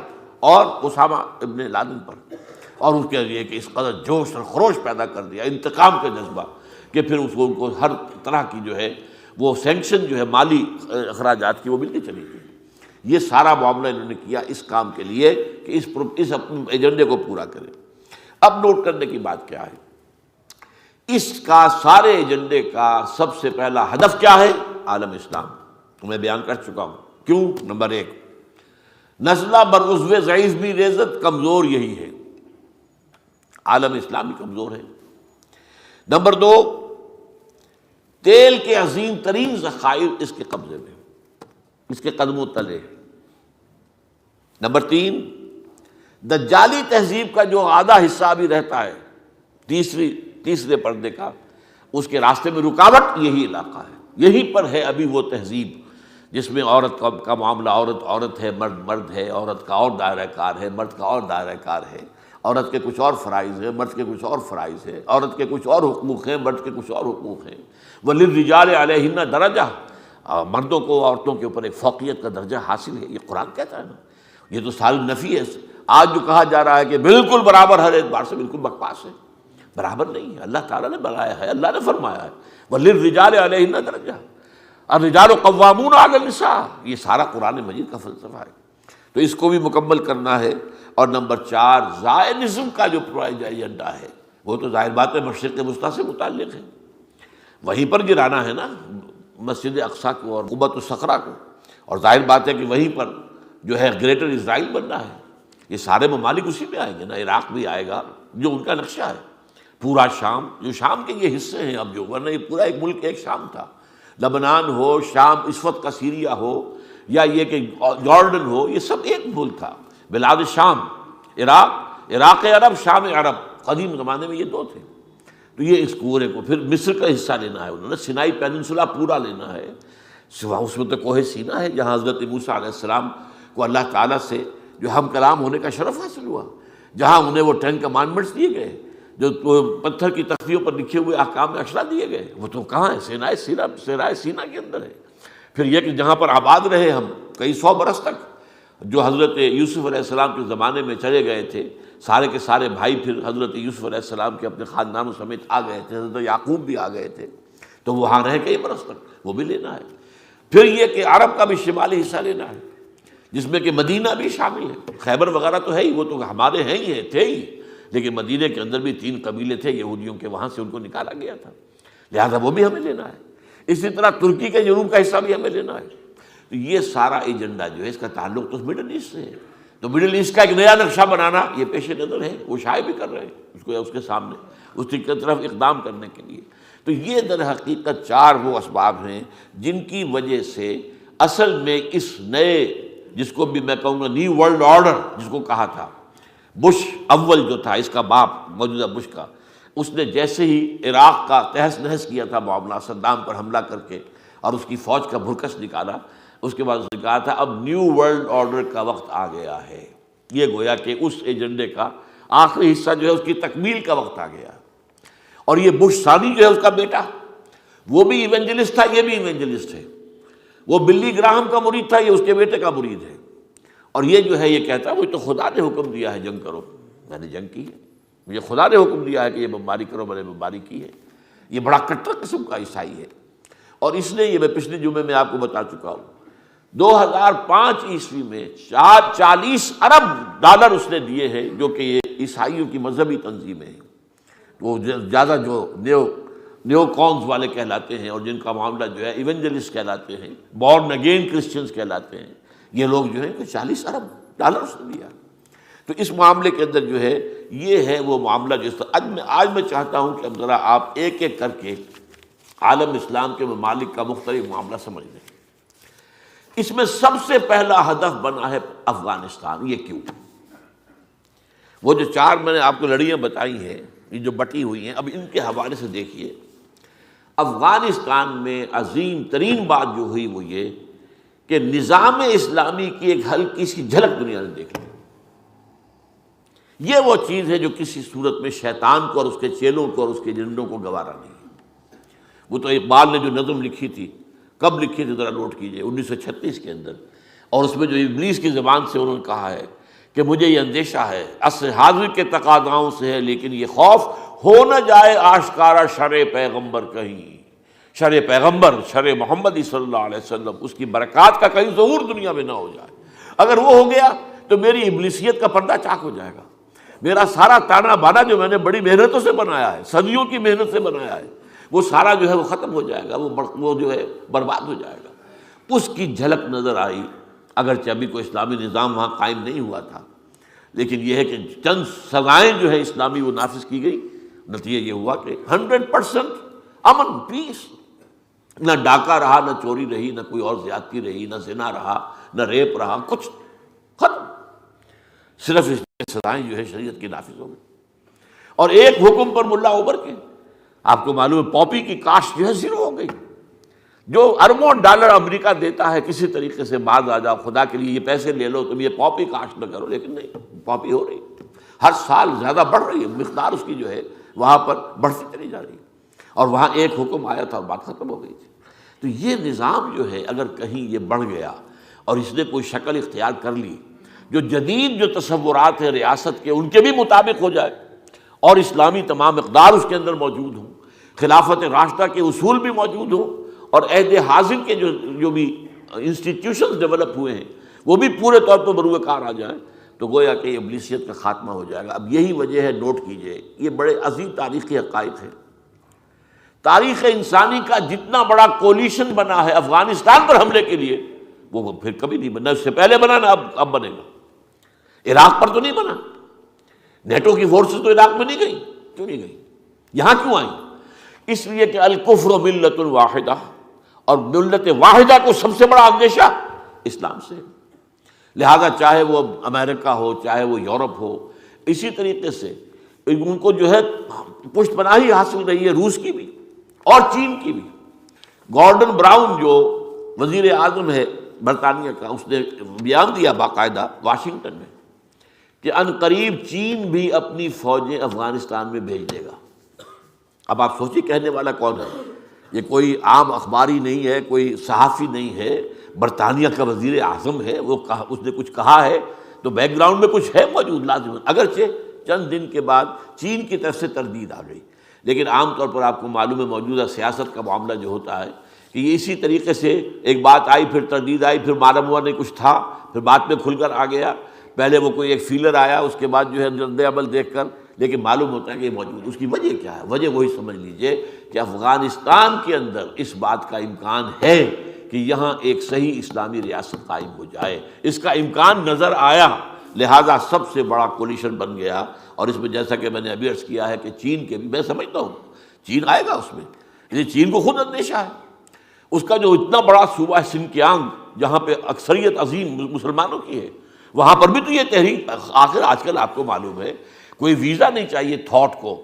Speaker 1: اور اسامہ ابن لادن پر، اور اس کے لیے کہ اس قدر جوش اور خروش پیدا کر دیا، انتقام کا جذبہ، کہ پھر اس کو ہر طرح کی جو ہے وہ سینکشن جو ہے مالی اخراجات کی وہ ملتی چلی گئی۔ یہ سارا معاملہ انہوں نے کیا اس کام کے لیے کہ اس اپنے ایجنڈے کو پورا کریں۔ اب نوٹ کرنے کی بات کیا ہے، اس کا سارے ایجنڈے کا سب سے پہلا ہدف کیا ہے؟ عالم اسلام، میں بیان کر چکا ہوں کیوں۔ نمبر 1، نزلہ بر عضو ضعیف بھی ریزت، کمزور یہی ہے، عالم اسلامی کمزور ہے۔ نمبر دو، تیل کے عظیم ترین ذخائر اس کے قبضے میں، اس کے قدموں تلے۔ نمبر تین، دجالی تہذیب کا جو آدھا حصہ بھی رہتا ہے تیسرے پردے کا، اس کے راستے میں رکاوٹ یہی علاقہ ہے، یہیں پر ہے ابھی وہ تہذیب جس میں عورت کا معاملہ عورت ہے، مرد ہے، عورت کا اور دائرہ کار ہے، مرد کا اور دائرہ کار ہے، عورت کے کچھ اور فرائض ہیں، مرد کے کچھ اور فرائض ہیں، عورت کے کچھ اور حقوق ہیں، مرد کے کچھ اور حقوق ہیں۔ وَلِلرِّجَالِ عَلَيْهِنَّ دَرَجَةٌ، مردوں کو عورتوں کے اوپر ایک فوقیت کا درجہ حاصل ہے، یہ قرآن کہتا ہے نا۔ یہ تو ساری نفی ہے۔ آج جو کہا جا رہا ہے کہ بالکل برابر ہر اعتبار سے، بالکل بکواس ہے، برابر نہیں ہے۔ اللہ تعالیٰ نے بنایا ہے، اللہ نے فرمایا ہے وَلِلرِّجَالِ عَلَيْهِنَّ دَرَجَةٌ الرِّجَالُ قَوَّامُونَ عَلَى النِّسَاءِ، یہ سارا قرآن مجید کا فلسفہ ہے، تو اس کو بھی مکمل کرنا ہے۔ اور نمبر چار، زائنزم کا جو ایجنڈا ہے وہ تو ظاہر بات ہے مشرق وسطیٰ سے متعلق ہے، وہیں پر گرانا ہے نا مسجد اقصیٰ کو اور قبۃ الصخرہ کو، اور ظاہر بات ہے کہ وہیں پر جو ہے گریٹر اسرائیل بننا ہے۔ یہ سارے ممالک اسی میں آئیں گے نا، عراق بھی آئے گا جو ان کا نقشہ ہے، پورا شام، جو شام کے یہ حصے ہیں اب جو، ورنہ یہ پورا ایک ملک ایک شام تھا، لبنان ہو، شام اس وقت کا سیریا ہو، یا یہ کہ جارڈن ہو، یہ سب ایک ملک تھا۔ بلاد شام، عراق عرب، شام عرب، قدیم زمانے میں یہ دو تھے۔ تو یہ اس پورے کو پھر مصر کا حصہ لینا ہے انہوں نے، سینائی پیننسولا پورا لینا ہے، سوا اس میں تو کوہ سینا ہے جہاں حضرت موسیٰ علیہ السلام کو اللہ تعالیٰ سے جو ہم کلام ہونے کا شرف حاصل ہوا، جہاں انہیں وہ 10 کمانڈمنٹس دیے گئے، جو پتھر کی تختیوں پر لکھے ہوئے احکام عشرہ دیے گئے، وہ تو کہاں ہے؟ سینائی سینا کے اندر ہے۔ پھر یہ کہ جہاں پر آباد رہے ہم کئی سو برس تک، جو حضرت یوسف علیہ السلام کے زمانے میں چلے گئے تھے، سارے کے سارے بھائی پھر حضرت یوسف علیہ السلام کے اپنے خاندانوں سمیت آ گئے تھے، حضرت یعقوب بھی آ گئے تھے، تو وہاں رہے کئی برس تک، وہ بھی لینا ہے۔ پھر یہ کہ عرب کا بھی شمالی حصہ لینا ہے، جس میں کہ مدینہ بھی شامل ہے، خیبر وغیرہ تو ہے ہی، وہ تو ہمارے ہیں ہی، تھے ہی، لیکن مدینہ کے اندر بھی 3 قبیلے تھے یہودیوں کے، وہاں سے ان کو نکالا گیا تھا، لہذا وہ بھی ہمیں لینا ہے۔ اسی طرح ترکی کے جنوب کا حصہ بھی ہمیں لینا ہے۔ تو یہ سارا ایجنڈا جو ہے اس کا تعلق تو مڈل ایسٹ سے ہے، تو مڈل ایسٹ کا ایک نیا نقشہ بنانا یہ پیش نظر ہے، وہ شائع بھی کر رہے ہیں اس کو، اس کے سامنے اس کی طرف اقدام کرنے کے لیے۔ تو یہ در حقیقت 4 وہ اسباب ہیں جن کی وجہ سے اصل میں اس نئے، جس کو بھی میں کہوں گا نیو ورلڈ آرڈر جس کو کہا تھا، بش اول جو تھا اس کا باپ موجودہ بش کا، اس نے جیسے ہی عراق کا تہس نہس کیا تھا معاملہ، صدام پر حملہ کر کے اور اس کی فوج کا بھرکس نکالا، اس کے بعد اس نے کہا تھا اب نیو ورلڈ آرڈر کا وقت آ گیا ہے۔ یہ گویا کہ اس ایجنڈے کا آخری حصہ جو ہے اس کی تکمیل کا وقت آ گیا۔ اور یہ بش ثانی جو ہے اس کا بیٹا، وہ بھی ایونجلسٹ تھا، یہ بھی ایونجلسٹ ہے، وہ بلی گراہم کا مرید تھا، یہ اس کے بیٹے کا مرید ہے، اور یہ جو ہے یہ کہتا ہے وہ تو خدا نے حکم دیا ہے جنگ کرو، میں نے جنگ کی ہے، مجھے خدا نے حکم دیا ہے کہ یہ بمباری کرو، میں نے بمباری کی ہے۔ یہ بڑا کٹر قسم کا عیسائی ہے، اور اس نے، یہ میں پچھلے جمعے میں آپ کو بتا چکا ہوں، 2005 عیسوی میں 40 ارب ڈالر اس نے دیے ہیں، جو کہ یہ عیسائیوں کی مذہبی تنظیمیں ہیں، وہ زیادہ جو نیو کونز والے کہلاتے ہیں، اور جن کا معاملہ جو ہے ایونجلسٹ کہلاتے ہیں، بورن اگین کرسچنز کہلاتے ہیں، یہ لوگ جو ہیں کہ 40 ارب ڈالر اس نے دیا۔ تو اس معاملے کے اندر جو ہے یہ ہے وہ معاملہ جو آج میں چاہتا ہوں کہ اب ذرا آپ ایک ایک کر کے عالم اسلام کے ممالک کا مختلف معاملہ سمجھ لیں۔ اس میں سب سے پہلا ہدف بنا ہے افغانستان۔ یہ کیوں؟ وہ جو 4 میں نے آپ کو لڑیاں بتائی ہیں، یہ جو بٹی ہوئی ہیں، اب ان کے حوالے سے دیکھیے، افغانستان میں عظیم ترین بات جو ہوئی وہ یہ کہ نظام اسلامی کی ایک ہلکی سی جھلک دنیا نے دیکھ لی۔ یہ وہ چیز ہے جو کسی صورت میں شیطان کو اور اس کے چیلوں کو اور اس کے جنڈوں کو گوارا نہیں۔ وہ تو اقبال نے جو نظم لکھی تھی، کب لکھی تھی ذرا نوٹ کیجئے، 1936 کے اندر، اور اس میں جو ابلیس کی زبان سے انہوں نے کہا ہے کہ مجھے یہ اندیشہ ہے، عصر حاضر کے تقاضاؤں سے ہے، لیکن یہ خوف ہو نہ جائے آشکارا شرع پیغمبر کہیں، شرع پیغمبر، شرع محمد صلی اللہ علیہ وسلم، اس کی برکات کا کہیں ظہور دنیا میں نہ ہو جائے۔ اگر وہ ہو گیا تو میری ابلیسیت کا پردہ چاک ہو جائے گا، میرا سارا تانا بانا جو میں نے بڑی محنتوں سے بنایا ہے، صدیوں کی محنت سے بنایا ہے، وہ سارا جو ہے وہ ختم ہو جائے گا، وہ جو ہے برباد ہو جائے گا۔ اس کی جھلک نظر آئی، اگرچہ ابھی کوئی اسلامی نظام وہاں قائم نہیں ہوا تھا، لیکن یہ ہے کہ چند سزائیں جو ہے اسلامی وہ نافذ کی گئی، نتیجہ یہ ہوا کہ 100% امن، پیس، نہ ڈاکہ رہا، نہ چوری رہی، نہ کوئی اور زیادتی رہی، نہ زنا رہا، نہ ریپ رہا، کچھ ختم، صرف اس کی سزائیں جو ہے شریعت کی نافذ ہو گئی۔ اور ایک حکم پر ملا ابھر کے، آپ کو معلوم ہے پاپی کی کاشت جو ہے زیرو ہو گئی، جو اربوں ڈالر امریکہ دیتا ہے کسی طریقے سے باز آ جاؤ، خدا کے لیے یہ پیسے لے لو، تم یہ پاپی کاشت نہ کرو، لیکن نہیں، پاپی ہو رہی، ہر سال زیادہ بڑھ رہی ہے، مقدار اس کی جو ہے وہاں پر بڑھتی چلی جا رہی ہے، اور وہاں ایک حکم آیا تھا اور بات ختم ہو گئی تھی۔ تو یہ نظام جو ہے اگر کہیں یہ بڑھ گیا اور اس نے کوئی شکل اختیار کر لی جو جدید جو تصورات ہیں ریاست کے ان کے بھی مطابق ہو جائے، اور اسلامی تمام اقدار اس کے اندر موجود ہوں، خلافت راشدہ کے اصول بھی موجود ہوں، اور عہد حاضر کے جو بھی انسٹیٹیوشنز ڈیولپ ہوئے ہیں وہ بھی پورے طور پر بروئے کار آ جائیں، تو گویا کہ ابلیسیت کا خاتمہ ہو جائے گا۔ اب یہی وجہ ہے، نوٹ کیجئے، یہ بڑے عظیم تاریخی حقائق ہیں۔ تاریخ انسانی کا جتنا بڑا کولیشن بنا ہے افغانستان پر حملے کے لیے، وہ پھر کبھی نہیں بنا، اس سے پہلے بنا نہ اب بنے گا۔ عراق پر تو نہیں بنا، نیٹو کی فورسز تو عراق میں نہیں گئی، کیوں نہیں گئی؟ یہاں کیوں آئیں؟ اس لیے کہ الکفر ملت واحدہ، اور ملت واحدہ کو سب سے بڑا اندیشہ اسلام سے، لہذا چاہے وہ امریکہ ہو، چاہے وہ یورپ ہو، اسی طریقے سے ان کو جو ہے پشت پناہی حاصل رہی ہے، روس کی بھی اور چین کی بھی۔ گورڈن براؤن جو وزیر اعظم ہے برطانیہ کا، اس نے بیان دیا باقاعدہ واشنگٹن میں کہ ان قریب چین بھی اپنی فوجیں افغانستان میں بھیج دے گا۔ اب آپ سوچیے کہنے والا کون ہے؟ یہ کوئی عام اخباری نہیں ہے، کوئی صحافی نہیں ہے، برطانیہ کا وزیر اعظم ہے، اس نے کچھ کہا ہے تو بیک گراؤنڈ میں کچھ ہے موجود لازم، اگرچہ چند دن کے بعد چین کی طرف سے تردید آ گئی، لیکن عام طور پر آپ کو معلوم ہے موجودہ سیاست کا معاملہ جو ہوتا ہے کہ یہ اسی طریقے سے ایک بات آئی، پھر تردید آئی، پھر معلوم ہوا نہیں کچھ تھا، پھر بعد میں کھل کر آ گیا، پہلے وہ کوئی ایک فیلر آیا، اس کے بعد جو ہے رد عمل دیکھ کر، لیکن معلوم ہوتا ہے کہ یہ موجود۔ اس کی وجہ کیا ہے؟ وجہ وہی سمجھ لیجئے کہ افغانستان کے اندر اس بات کا امکان ہے کہ یہاں ایک صحیح اسلامی ریاست قائم ہو جائے، اس کا امکان نظر آیا، لہذا سب سے بڑا کولیشن بن گیا۔ اور اس میں جیسا کہ میں نے ابھی عرض کیا ہے کہ چین کے بھی، میں سمجھتا ہوں چین آئے گا اس میں، یہ چین کو خود اندیشہ ہے، اس کا جو اتنا بڑا صوبہ ہے سنکیانگ، جہاں پہ اکثریت عظیم مسلمانوں کی ہے، وہاں پر بھی تو یہ تحریک، آخر آج کل آپ کو معلوم ہے کوئی ویزا نہیں چاہیے تھاٹ کو،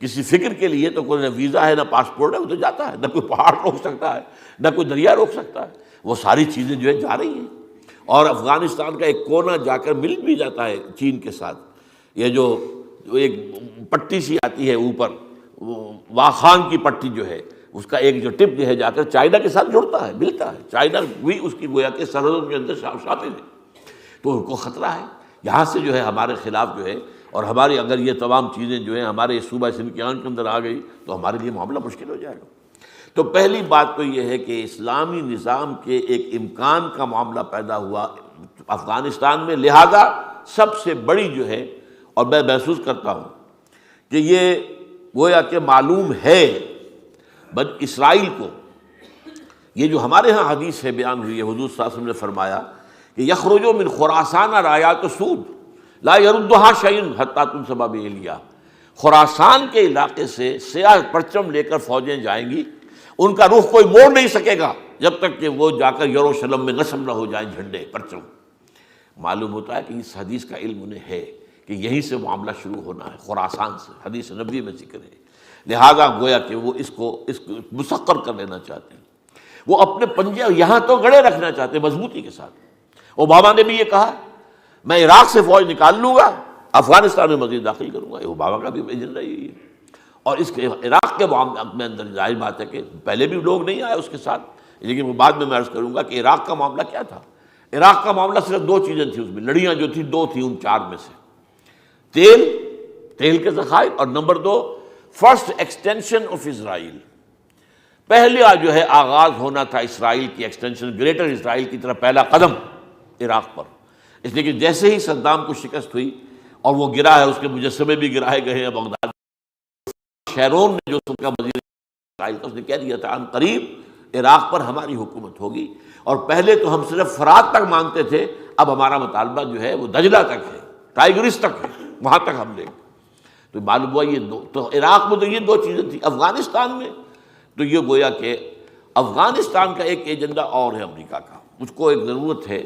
Speaker 1: کسی فکر کے لیے تو کوئی نہ ویزا ہے نہ پاسپورٹ ہے، وہ تو جاتا ہے، نہ کوئی پہاڑ روک سکتا ہے، نہ کوئی دریا روک سکتا ہے، وہ ساری چیزیں جو ہے جا رہی ہیں، اور افغانستان کا ایک کونا جا کر مل بھی جاتا ہے چین کے ساتھ۔ یہ جو ایک پٹی سی آتی ہے اوپر، واخان کی پٹی جو ہے، اس کا ایک جو ٹپ جو ہے جا کر چائنا کے ساتھ جڑتا ہے، ملتا ہے، چائنا بھی اس کی گویا کے سرحدوں کے اندر شامل ہے، تو ان کو خطرہ ہے یہاں سے جو ہے ہمارے خلاف جو ہے، اور ہماری اگر یہ تمام چیزیں جو ہیں ہمارے صوبہ سنکیانگ کے اندر آ گئی تو ہمارے لیے معاملہ مشکل ہو جائے گا۔ تو پہلی بات تو یہ ہے کہ اسلامی نظام کے ایک امکان کا معاملہ پیدا ہوا افغانستان میں، لہذا سب سے بڑی جو ہے، اور میں محسوس کرتا ہوں کہ یہ گویا کہ معلوم ہے بن اسرائیل کو، یہ جو ہمارے ہاں حدیث ہے بیان ہوئی ہے، حضور صلی اللہ علیہ وسلم نے فرمایا کہ یخرج من خراسان رایات سود لا یردھا شیء حتی تنصب بإیلیاء، خراسان کے علاقے سے سیاہ پرچم لے کر فوجیں جائیں گی، ان کا رخ کوئی موڑ نہیں سکے گا جب تک کہ وہ جا کر یروشلم میں نصب نہ ہو جائیں جھنڈے پرچم۔ معلوم ہوتا ہے کہ اس حدیث کا علم انہیں ہے کہ یہیں سے معاملہ شروع ہونا ہے، خراسان سے، حدیث نبوی میں ذکر ہے، لہذا گویا کہ وہ اس کو مسخر کر لینا چاہتے ہیں، وہ اپنے پنجے یہاں تو گڑے رکھنا چاہتے ہیں مضبوطی کے ساتھ۔ اوباما نے بھی یہ کہا میں عراق سے فوج نکال لوں گا، افغانستان میں مزید داخل کروں گا، یہ اوباما کا بھی ایجنڈا یہی ہے۔ اور اس کے عراق کے معاملے میں اندر ظاہر بات ہے کہ پہلے بھی لوگ نہیں آئے اس کے ساتھ، لیکن وہ بعد میں عرض کروں گا کہ عراق کا معاملہ کیا تھا۔ عراق کا معاملہ صرف دو چیزیں تھیں، اس میں لڑیاں جو تھیں دو تھیں ان چار میں سے، تیل کے ذخائر، اور نمبر دو فرسٹ ایکسٹینشن آف اسرائیل، پہلا جو ہے آغاز ہونا تھا اسرائیل کی ایکسٹینشن، گریٹر اسرائیل کی طرف پہلا قدم عراق پر، اس لیے کہ جیسے ہی صدام کو شکست ہوئی اور وہ گرا ہے، اس کے مجسمے بھی گرائے گئے ہیں بغداد، شیرون نے جو اس کا وزیر اسرائیل تھا، اس نے کہہ دیا تھا ان قریب عراق پر ہماری حکومت ہوگی، اور پہلے تو ہم صرف فرات تک مانتے تھے، اب ہمارا مطالبہ جو ہے وہ دجلہ تک ہے، ٹائگرس تک ہے، وہاں تک ہم لیں گے۔ تو معلوم ہوا یہ دو، تو عراق میں تو یہ دو چیزیں تھیں۔ افغانستان میں تو یہ گویا کہ افغانستان کا ایک ایجنڈا اور ہے امریکہ کا، اس کو ایک ضرورت ہے۔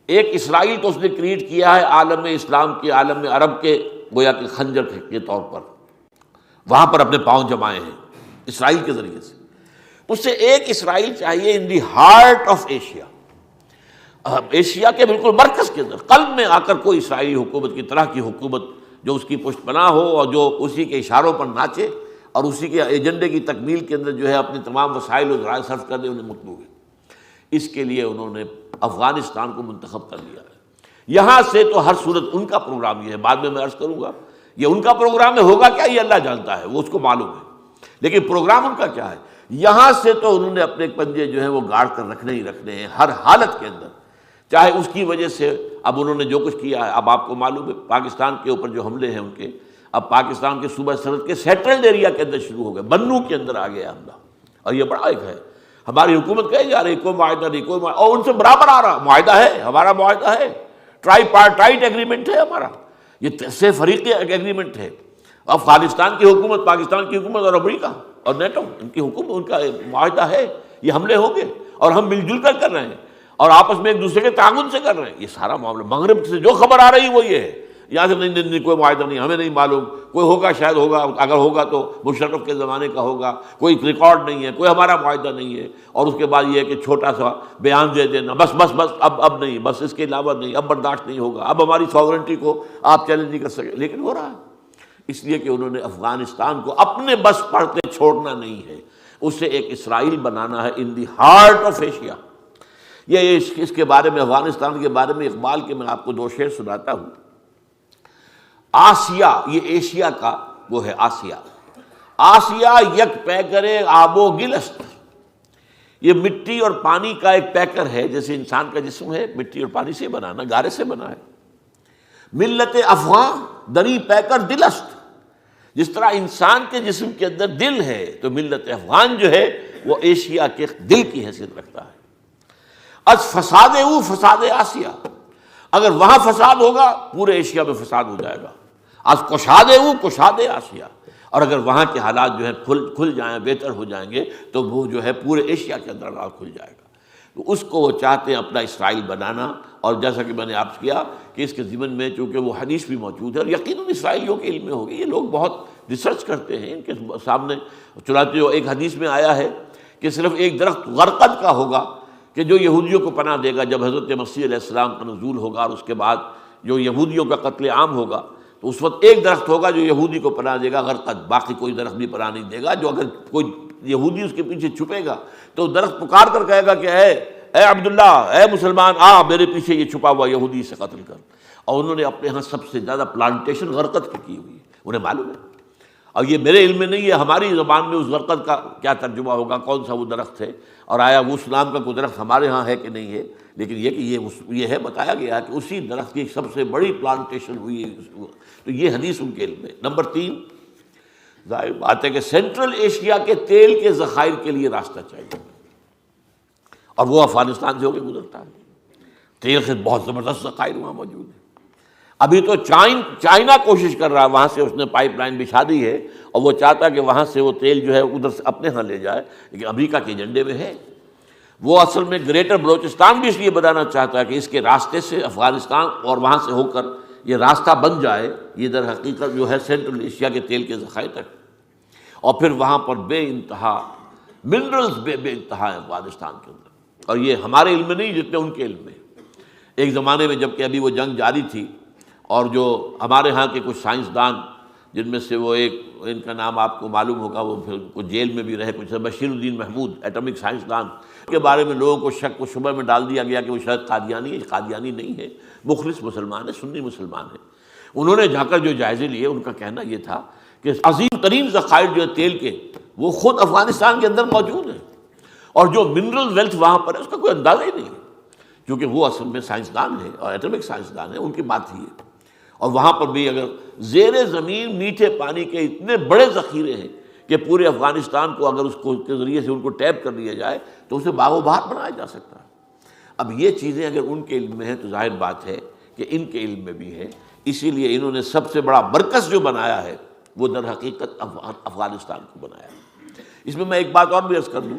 Speaker 1: ایک اسرائیل تو اس نے کریٹ کیا ہے عالم اسلام کے، عالم عرب کے گویا کہ خنجر کے طور پر، وہاں پر اپنے پاؤں جمائے ہیں اسرائیل کے ذریعے سے۔ اس سے ایک اسرائیل چاہیے in the heart of Asia, Asia کے بالکل مرکز کے اندر، قلب میں آ کر کوئی اسرائیلی حکومت کی طرح کی حکومت جو اس کی پشت پناہ ہو اور جو اسی کے اشاروں پر ناچے اور اسی کے ایجنڈے کی تکمیل کے اندر جو ہے اپنے تمام وسائل و ذرائع صرف کر دے، انہیں مطلوب ہے۔ اس کے لیے انہوں نے افغانستان کو منتخب کر لیا ہے۔ یہاں سے تو ہر صورت ان کا پروگرام یہ ہے، بعد میں عرض کروں گا یہ ان کا پروگرام ہے، ہوگا کیا یہ اللہ جانتا ہے، وہ اس کو معلوم ہے، لیکن پروگرام ان کا کیا ہے۔ یہاں سے تو انہوں نے اپنے پنجے جو ہیں وہ گاڑ کر رکھنے ہی رکھنے ہیں ہر حالت کے اندر، چاہے اس کی وجہ سے اب انہوں نے جو کچھ کیا ہے۔ اب آپ کو معلوم ہے پاکستان کے اوپر جو حملے ہیں ان کے، اب پاکستان کے صوبہ سرحد کے سیٹلڈ ایریا کے اندر شروع ہو گئے، بنو کے اندر آ گیا حملہ، اور یہ بڑا ایک ہے۔ ہماری حکومت کہے جا رہی کوئی معاہدہ نہیں، کوئی معاہدہ، اور ان سے برابر آ رہا معاہدہ ہے، ہمارا معاہدہ ہے، ٹرائی پارٹائٹ ایگریمنٹ ہے ہمارا، یہ سے فریقی ایگریمنٹ ہے۔ افغانستان کی حکومت، پاکستان کی حکومت اور امریکہ اور نیٹو، ان کی حکومت، ان کا معاہدہ ہے، یہ حملے ہوں گے اور ہم مل جل کر رہے ہیں اور آپس میں ایک دوسرے کے تعاون سے کر رہے ہیں۔ یہ سارا معاملہ مغرب سے جو خبر آ رہی وہ یہ ہے، یہاں سے نہیں کوئی معاہدہ نہیں، ہمیں نہیں معلوم، کوئی ہوگا شاید ہوگا، اگر ہوگا تو مشرف کے زمانے کا ہوگا، کوئی ریکارڈ نہیں ہے، کوئی ہمارا معاہدہ نہیں ہے، اور اس کے بعد یہ ہے کہ چھوٹا سا بیان دے دینا، بس بس بس اب نہیں، بس اس کے علاوہ نہیں، اب برداشت نہیں ہوگا، اب ہماری ساورنٹی کو آپ چیلنج نہیں کر سکے، لیکن ہو رہا ہے۔ اس لیے کہ انہوں نے افغانستان کو اپنے بس پڑھتے چھوڑنا نہیں ہے، اسے ایک اسرائیل بنانا ہے ان دی ہارٹ آف ایشیا۔ یہ اس کے بارے میں، افغانستان کے بارے میں اقبال کے میں آپ کو دو شعر سناتا ہوں۔ آسیا، یہ ایشیا کا وہ ہے آسیا، آسیا یک پیکر آب و گلست، یہ مٹی اور پانی کا ایک پیکر ہے، جیسے انسان کا جسم ہے مٹی اور پانی سے بنانا، گارے سے بنا ہے۔ ملت افغان دری پیکر دلست، جس طرح انسان کے جسم کے اندر دل ہے تو ملت افغان جو ہے وہ ایشیا کے دل کی حیثیت رکھتا ہے۔ از فساد او فساد آسیا، اگر وہاں فساد ہوگا پورے ایشیا میں فساد ہو جائے گا۔ از کشاد او کشاد آسیا، اور اگر وہاں کے حالات جو ہے کھل جائیں، بہتر ہو جائیں گے تو وہ جو ہے پورے ایشیا کے اندر راہ کھل جائے گا۔ تو اس کو وہ چاہتے ہیں اپنا اسرائیل بنانا، اور جیسا کہ میں نے آپ سے کیا کہ اس کے ضمن میں چونکہ وہ حدیث بھی موجود ہے، اور یقیناً اسرائیلیوں کے علم میں ہوگی، یہ لوگ بہت ریسرچ کرتے ہیں ان کے سامنے، چنانچہ جو ایک حدیث میں آیا ہے کہ صرف ایک درخت غرقد کا ہوگا کہ جو یہودیوں کو پناہ دے گا جب حضرت مسیح علیہ السلام کا نزول ہوگا، اور اس کے بعد جو یہودیوں کا قتل عام ہوگا تو اس وقت ایک درخت ہوگا جو یہودی کو پناہ دے گا، غرقد، باقی کوئی درخت بھی پناہ نہیں دے گا۔ جو اگر کوئی یہودی اس کے پیچھے چھپے گا تو درخت پکار کر کہے گا کہ اے عبداللہ، اے مسلمان، آ میرے پیچھے یہ چھپا ہوا یہودی سے قتل کر۔ اور انہوں نے اپنے ہاں سب سے زیادہ پلانٹیشن غرقد کی ہوئی ہے، انہیں معلوم ہے، اور یہ میرے علم میں نہیں ہے، ہماری زبان میں اس غرقد کا کیا ترجمہ ہوگا، کون سا وہ درخت ہے، اور آیا وہ اس نام کا کوئی درخت ہمارے ہاں ہے کہ نہیں ہے، لیکن یہ کہ یہ ہے بتایا گیا کہ اسی درخت کی سب سے بڑی پلانٹیشن ہوئی ہے۔ تو یہ حدیث ان کے علم میں۔ نمبر 3، ظاہر بات ہے کہ سینٹرل ایشیا کے تیل کے ذخائر کے لیے راستہ چاہیے، اور وہ افغانستان سے ہو کے گزرتا ہے۔ تیل کے بہت زبردست ذخائر وہاں موجود ہیں۔ ابھی تو چائنا کوشش کر رہا ہے، وہاں سے اس نے پائپ لائن بچھا دی ہے، اور وہ چاہتا ہے کہ وہاں سے وہ تیل جو ہے ادھر سے اپنے ہاں لے جائے، لیکن امریکہ کے ایجنڈے میں ہے۔ وہ اصل میں گریٹر بلوچستان بھی اس لیے بنانا چاہتا ہے کہ اس کے راستے سے افغانستان اور وہاں سے ہو کر یہ راستہ بن جائے، یہ در حقیقت جو ہے سینٹرل ایشیا کے تیل کے ذخائر تک، اور پھر وہاں پر بے انتہا منرلز بے انتہا ہے افغانستان کے اندر، اور یہ ہمارے علم میں نہیں جتنے ان کے علم میں۔ ایک زمانے میں جب کہ ابھی وہ جنگ جاری تھی، اور جو ہمارے ہاں کے کچھ سائنسدان، جن میں سے وہ ایک، ان کا نام آپ کو معلوم ہوگا، وہ پھر کچھ جیل میں بھی رہے، کچھ بشیر الدین محمود، ایٹمک سائنسدان کے بارے میں لوگوں کو شک و شبہ میں ڈال دیا گیا کہ وہ شاید قادیانی ہے۔ قادیانی نہیں ہے، مخلص مسلمان ہے، سنی مسلمان ہے۔ انہوں نے جا کر جو جائزے لیے، ان کا کہنا یہ تھا کہ عظیم ترین ذخائر جو ہے تیل کے، وہ خود افغانستان کے اندر موجود ہیں، اور جو منرل ویلتھ وہاں پر ہے اس کا کوئی اندازہ ہی نہیں ہے، کیونکہ وہ اصل میں سائنسدان ہیں اور ایٹمک سائنسدان ہیں، ان کی بات ہی ہے۔ اور وہاں پر بھی اگر زیر زمین میٹھے پانی کے اتنے بڑے ذخیرے ہیں کہ پورے افغانستان کو اگر اس کو کے ذریعے سے ان کو ٹیپ کر لیا جائے تو اسے باغ و بہار بنایا جا سکتا ہے۔ اب یہ چیزیں اگر ان کے علم میں ہیں تو ظاہر بات ہے کہ ان کے علم میں بھی ہے اسی لیے انہوں نے سب سے بڑا مرکز جو بنایا ہے وہ در حقیقت افغانستان کو بنایا. اس میں ایک بات اور بھی عرض کر دوں،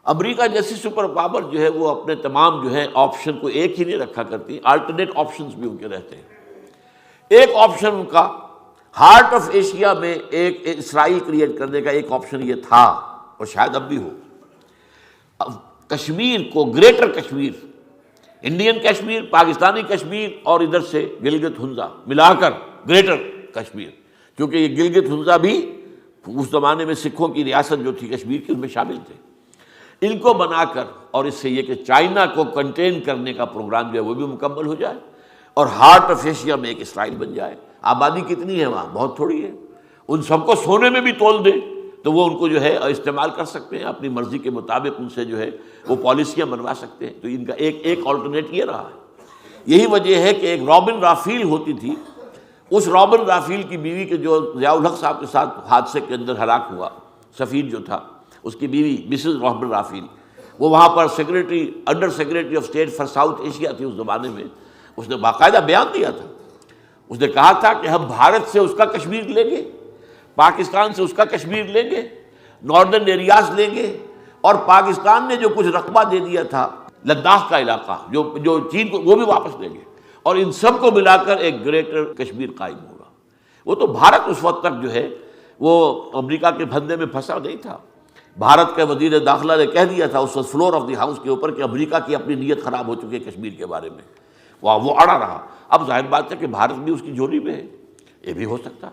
Speaker 1: امریکہ جیسی سپر پاور جو ہے وہ اپنے تمام جو ہے آپشن کو ایک ہی نہیں رکھا کرتی، آلٹرنیٹ آپشنز بھی ان کے رہتے ہیں. ایک آپشن ان کا ہارٹ آف ایشیا میں ایک اسرائیل کریٹ کرنے کا ایک آپشن یہ تھا، اور شاید اب بھی ہو. کشمیر کو، گریٹر کشمیر، انڈین کشمیر، پاکستانی کشمیر اور ادھر سے گلگت ہنزا ملا کر گریٹر کشمیر، کیونکہ یہ گلگت ہنزا بھی اس زمانے میں سکھوں کی ریاست جو تھی کشمیر کی، ان میں شامل تھے. ان کو بنا کر، اور اس سے یہ کہ چائنا کو کنٹین کرنے کا پروگرام جو ہے وہ بھی مکمل ہو جائے، اور ہارٹ آف ایشیا میں ایک اسرائیل بن جائے. آبادی کتنی ہے وہاں؟ بہت تھوڑی ہے. ان سب کو سونے میں بھی تول دے تو وہ ان کو جو ہے استعمال کر سکتے ہیں، اپنی مرضی کے مطابق ان سے جو ہے وہ پالیسیاں بنوا سکتے ہیں. تو ان کا ایک آلٹرنیٹ یہ رہا ہے. یہی وجہ ہے کہ ایک رابن رافیل ہوتی تھی، اس رابن رافیل کی بیوی کے جو ضیاء الحق صاحب کے ساتھ حادثے کے اندر ہلاک ہوا، سفیر جو تھا، اس کی بیوی مسز رابن رافیل، وہ وہاں پر under secretary of state for South Asia تھی اس زمانے میں. اس نے باقاعدہ بیان دیا تھا، اس نے کہا تھا کہ ہم بھارت سے اس کا کشمیر لیں گے، پاکستان سے اس کا کشمیر لیں گے، ناردرن ایریاز لیں گے، اور پاکستان نے جو کچھ رقبہ دے دیا تھا لداخ کا علاقہ جو چین کو، وہ بھی واپس لیں گے، اور ان سب کو ملا کر ایک گریٹر کشمیر قائم ہوگا. وہ تو بھارت اس وقت تک جو ہے وہ امریکہ کے پھندے میں پھنسا نہیں تھا. بھارت کے وزیر داخلہ نے کہہ دیا تھا اس وقت فلور آف دی ہاؤس کے اوپر کہ امریکہ کی اپنی نیت خراب ہو چکی ہے کشمیر کے بارے میں. وہ اڑا رہا. اب ظاہر بات ہے کہ بھارت بھی اس کی جھولی میں ہے، یہ بھی ہو سکتا.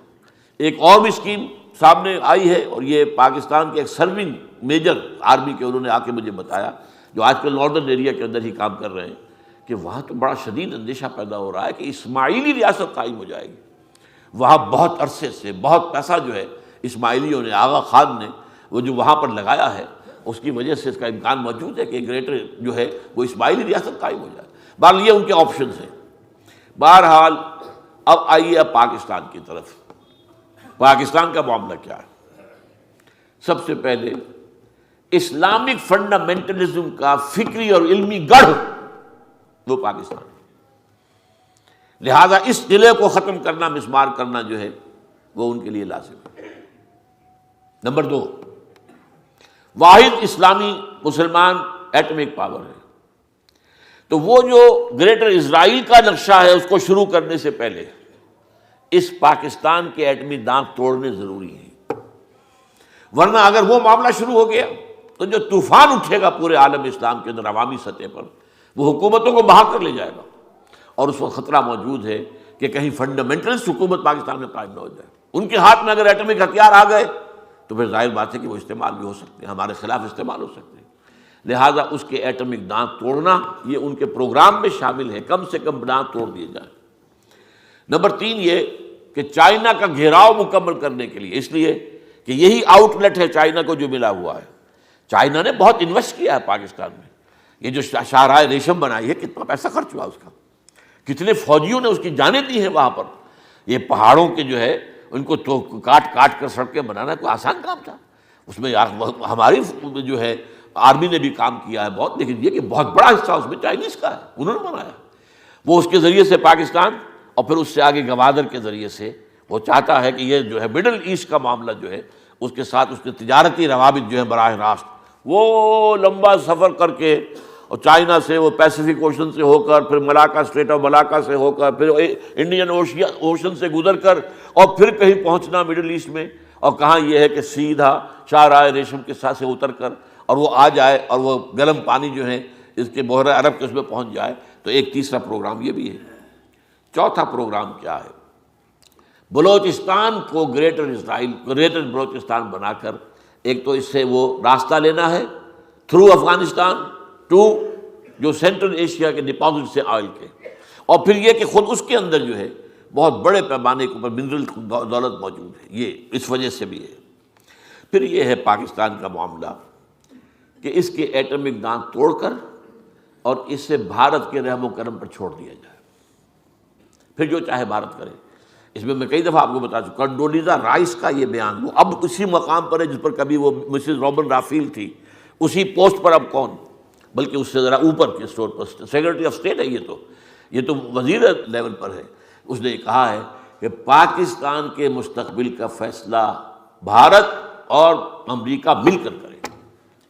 Speaker 1: ایک اور بھی اسکیم سامنے آئی ہے، اور یہ پاکستان کے ایک سرونگ میجر آرمی کے انہوں نے آ کے مجھے بتایا، جو آج کل ناردرن ایریا کے اندر ہی کام کر رہے ہیں، کہ وہاں تو بڑا شدید اندیشہ پیدا ہو رہا ہے کہ اسماعیلی ریاست قائم ہو جائے گی. وہاں بہت عرصے سے بہت پیسہ جو ہے اسماعیلیوں نے، آغا خان نے، وہ جو وہاں پر لگایا ہے، اس کی وجہ سے اس کا امکان موجود ہے کہ گریٹر جو ہے وہ اسماعیلی ریاست قائم ہو جائے. بہرحال یہ ان کے آپشنز ہیں. بہرحال اب آئیے اب پاکستان کی طرف. پاکستان کا معاملہ کیا ہے؟ سب سے پہلے اسلامک فنڈامنٹلزم کا فکری اور علمی گڑھ وہ پاکستان، لہذا اس قلعے کو ختم کرنا، مسمار کرنا جو ہے وہ ان کے لیے لازم ہے. نمبر 2، واحد اسلامی مسلمان ایٹمک پاور ہے. تو وہ جو گریٹر اسرائیل کا نقشہ ہے اس کو شروع کرنے سے پہلے اس پاکستان کے ایٹمی دانت توڑنے ضروری ہیں، ورنہ اگر وہ معاملہ شروع ہو گیا تو جو طوفان اٹھے گا پورے عالم اسلام کے اندر عوامی سطح پر، وہ حکومتوں کو بہا کر لے جائے گا. اور اس وقت خطرہ موجود ہے کہ کہیں فنڈامنٹلسٹ حکومت پاکستان میں قائم نہ ہو جائے. ان کے ہاتھ میں اگر ایٹمک ہتھیار آ گئے تو پھر ظاہر بات ہے کہ وہ استعمال بھی ہو سکتے ہیں، ہمارے خلاف استعمال ہو سکتے ہیں. لہٰذا اس کے ایٹمک دانت توڑنا یہ ان کے پروگرام میں شامل ہے، کم سے کم دانت توڑ دیے جائیں. نمبر 3 یہ کہ چائنا کا گھیراؤ مکمل کرنے کے لیے، اس لیے کہ یہی آؤٹ لیٹ ہے چائنا کو جو ملا ہوا ہے. چائنا نے بہت انویسٹ کیا ہے پاکستان میں. یہ جو شاہراہ ریشم بنائی ہے، کتنا پیسہ خرچ ہوا اس کا، کتنے فوجیوں نے اس کی جانیں دی ہیں وہاں پر. یہ پہاڑوں کے جو ہے ان کو تو کاٹ کاٹ کر سڑکیں بنانا کوئی آسان کام تھا؟ اس میں ہماری جو ہے آرمی نے بھی کام کیا ہے بہت، لیکن یہ کہ بہت بڑا حصہ اس میں چائنیز کا ہے، انہوں نے بنایا. وہ اس کے ذریعے سے پاکستان، اور پھر اس سے آگے گوادر کے ذریعے سے وہ چاہتا ہے کہ یہ جو ہے مڈل ایسٹ کا معاملہ جو ہے اس کے ساتھ اس کے تجارتی روابط جو ہے براہ راست وہ لمبا سفر کر کے، اور چائنا سے وہ پیسیفک اوشن سے ہو کر، پھر ملاکا اسٹریٹ آف ملاکا سے ہو کر، پھر انڈین اوشن سے گزر کر، اور پھر کہیں پہنچنا مڈل ایسٹ میں. اور کہاں یہ ہے کہ سیدھا شاہراہ ریشم کے ساتھ سے اتر کر اور وہ آ جائے اور وہ گرم پانی جو ہے اس کے بحیرہ عرب کے اس میں پہنچ جائے. تو ایک تیسرا پروگرام یہ بھی ہے. چوتھا پروگرام کیا ہے؟ بلوچستان کو گریٹر اسرائیل، گریٹر بلوچستان بنا کر ایک تو اس سے وہ راستہ لینا ہے تھرو افغانستان ٹو جو سینٹرل ایشیا کے ڈپازٹ سے آئل کے، اور پھر یہ کہ خود اس کے اندر جو ہے بہت بڑے پیمانے کے اوپر منرل دولت موجود ہے. یہ اس وجہ سے بھی ہے. پھر یہ ہے پاکستان کا معاملہ کہ اس کے ایٹمک دانت توڑ کر اور اس سے بھارت کے رحم و کرم پر چھوڑ دیا جائے، پھر جو چاہے بھارت کرے. اس میں کئی دفعہ آپ کو بتا چکا، کنڈولیزا رائس کا یہ بیان وہ اب اسی مقام پر ہے جس پر کبھی وہ مسز رابن رافیل تھی، اسی پوسٹ پر اب کون، بلکہ اس سے ذرا اوپر کے store per secretary of state ہے. یہ تو وزیر لیول پر ہے. اس نے کہا ہے کہ پاکستان کے مستقبل کا فیصلہ بھارت اور امریکہ مل کر کرے.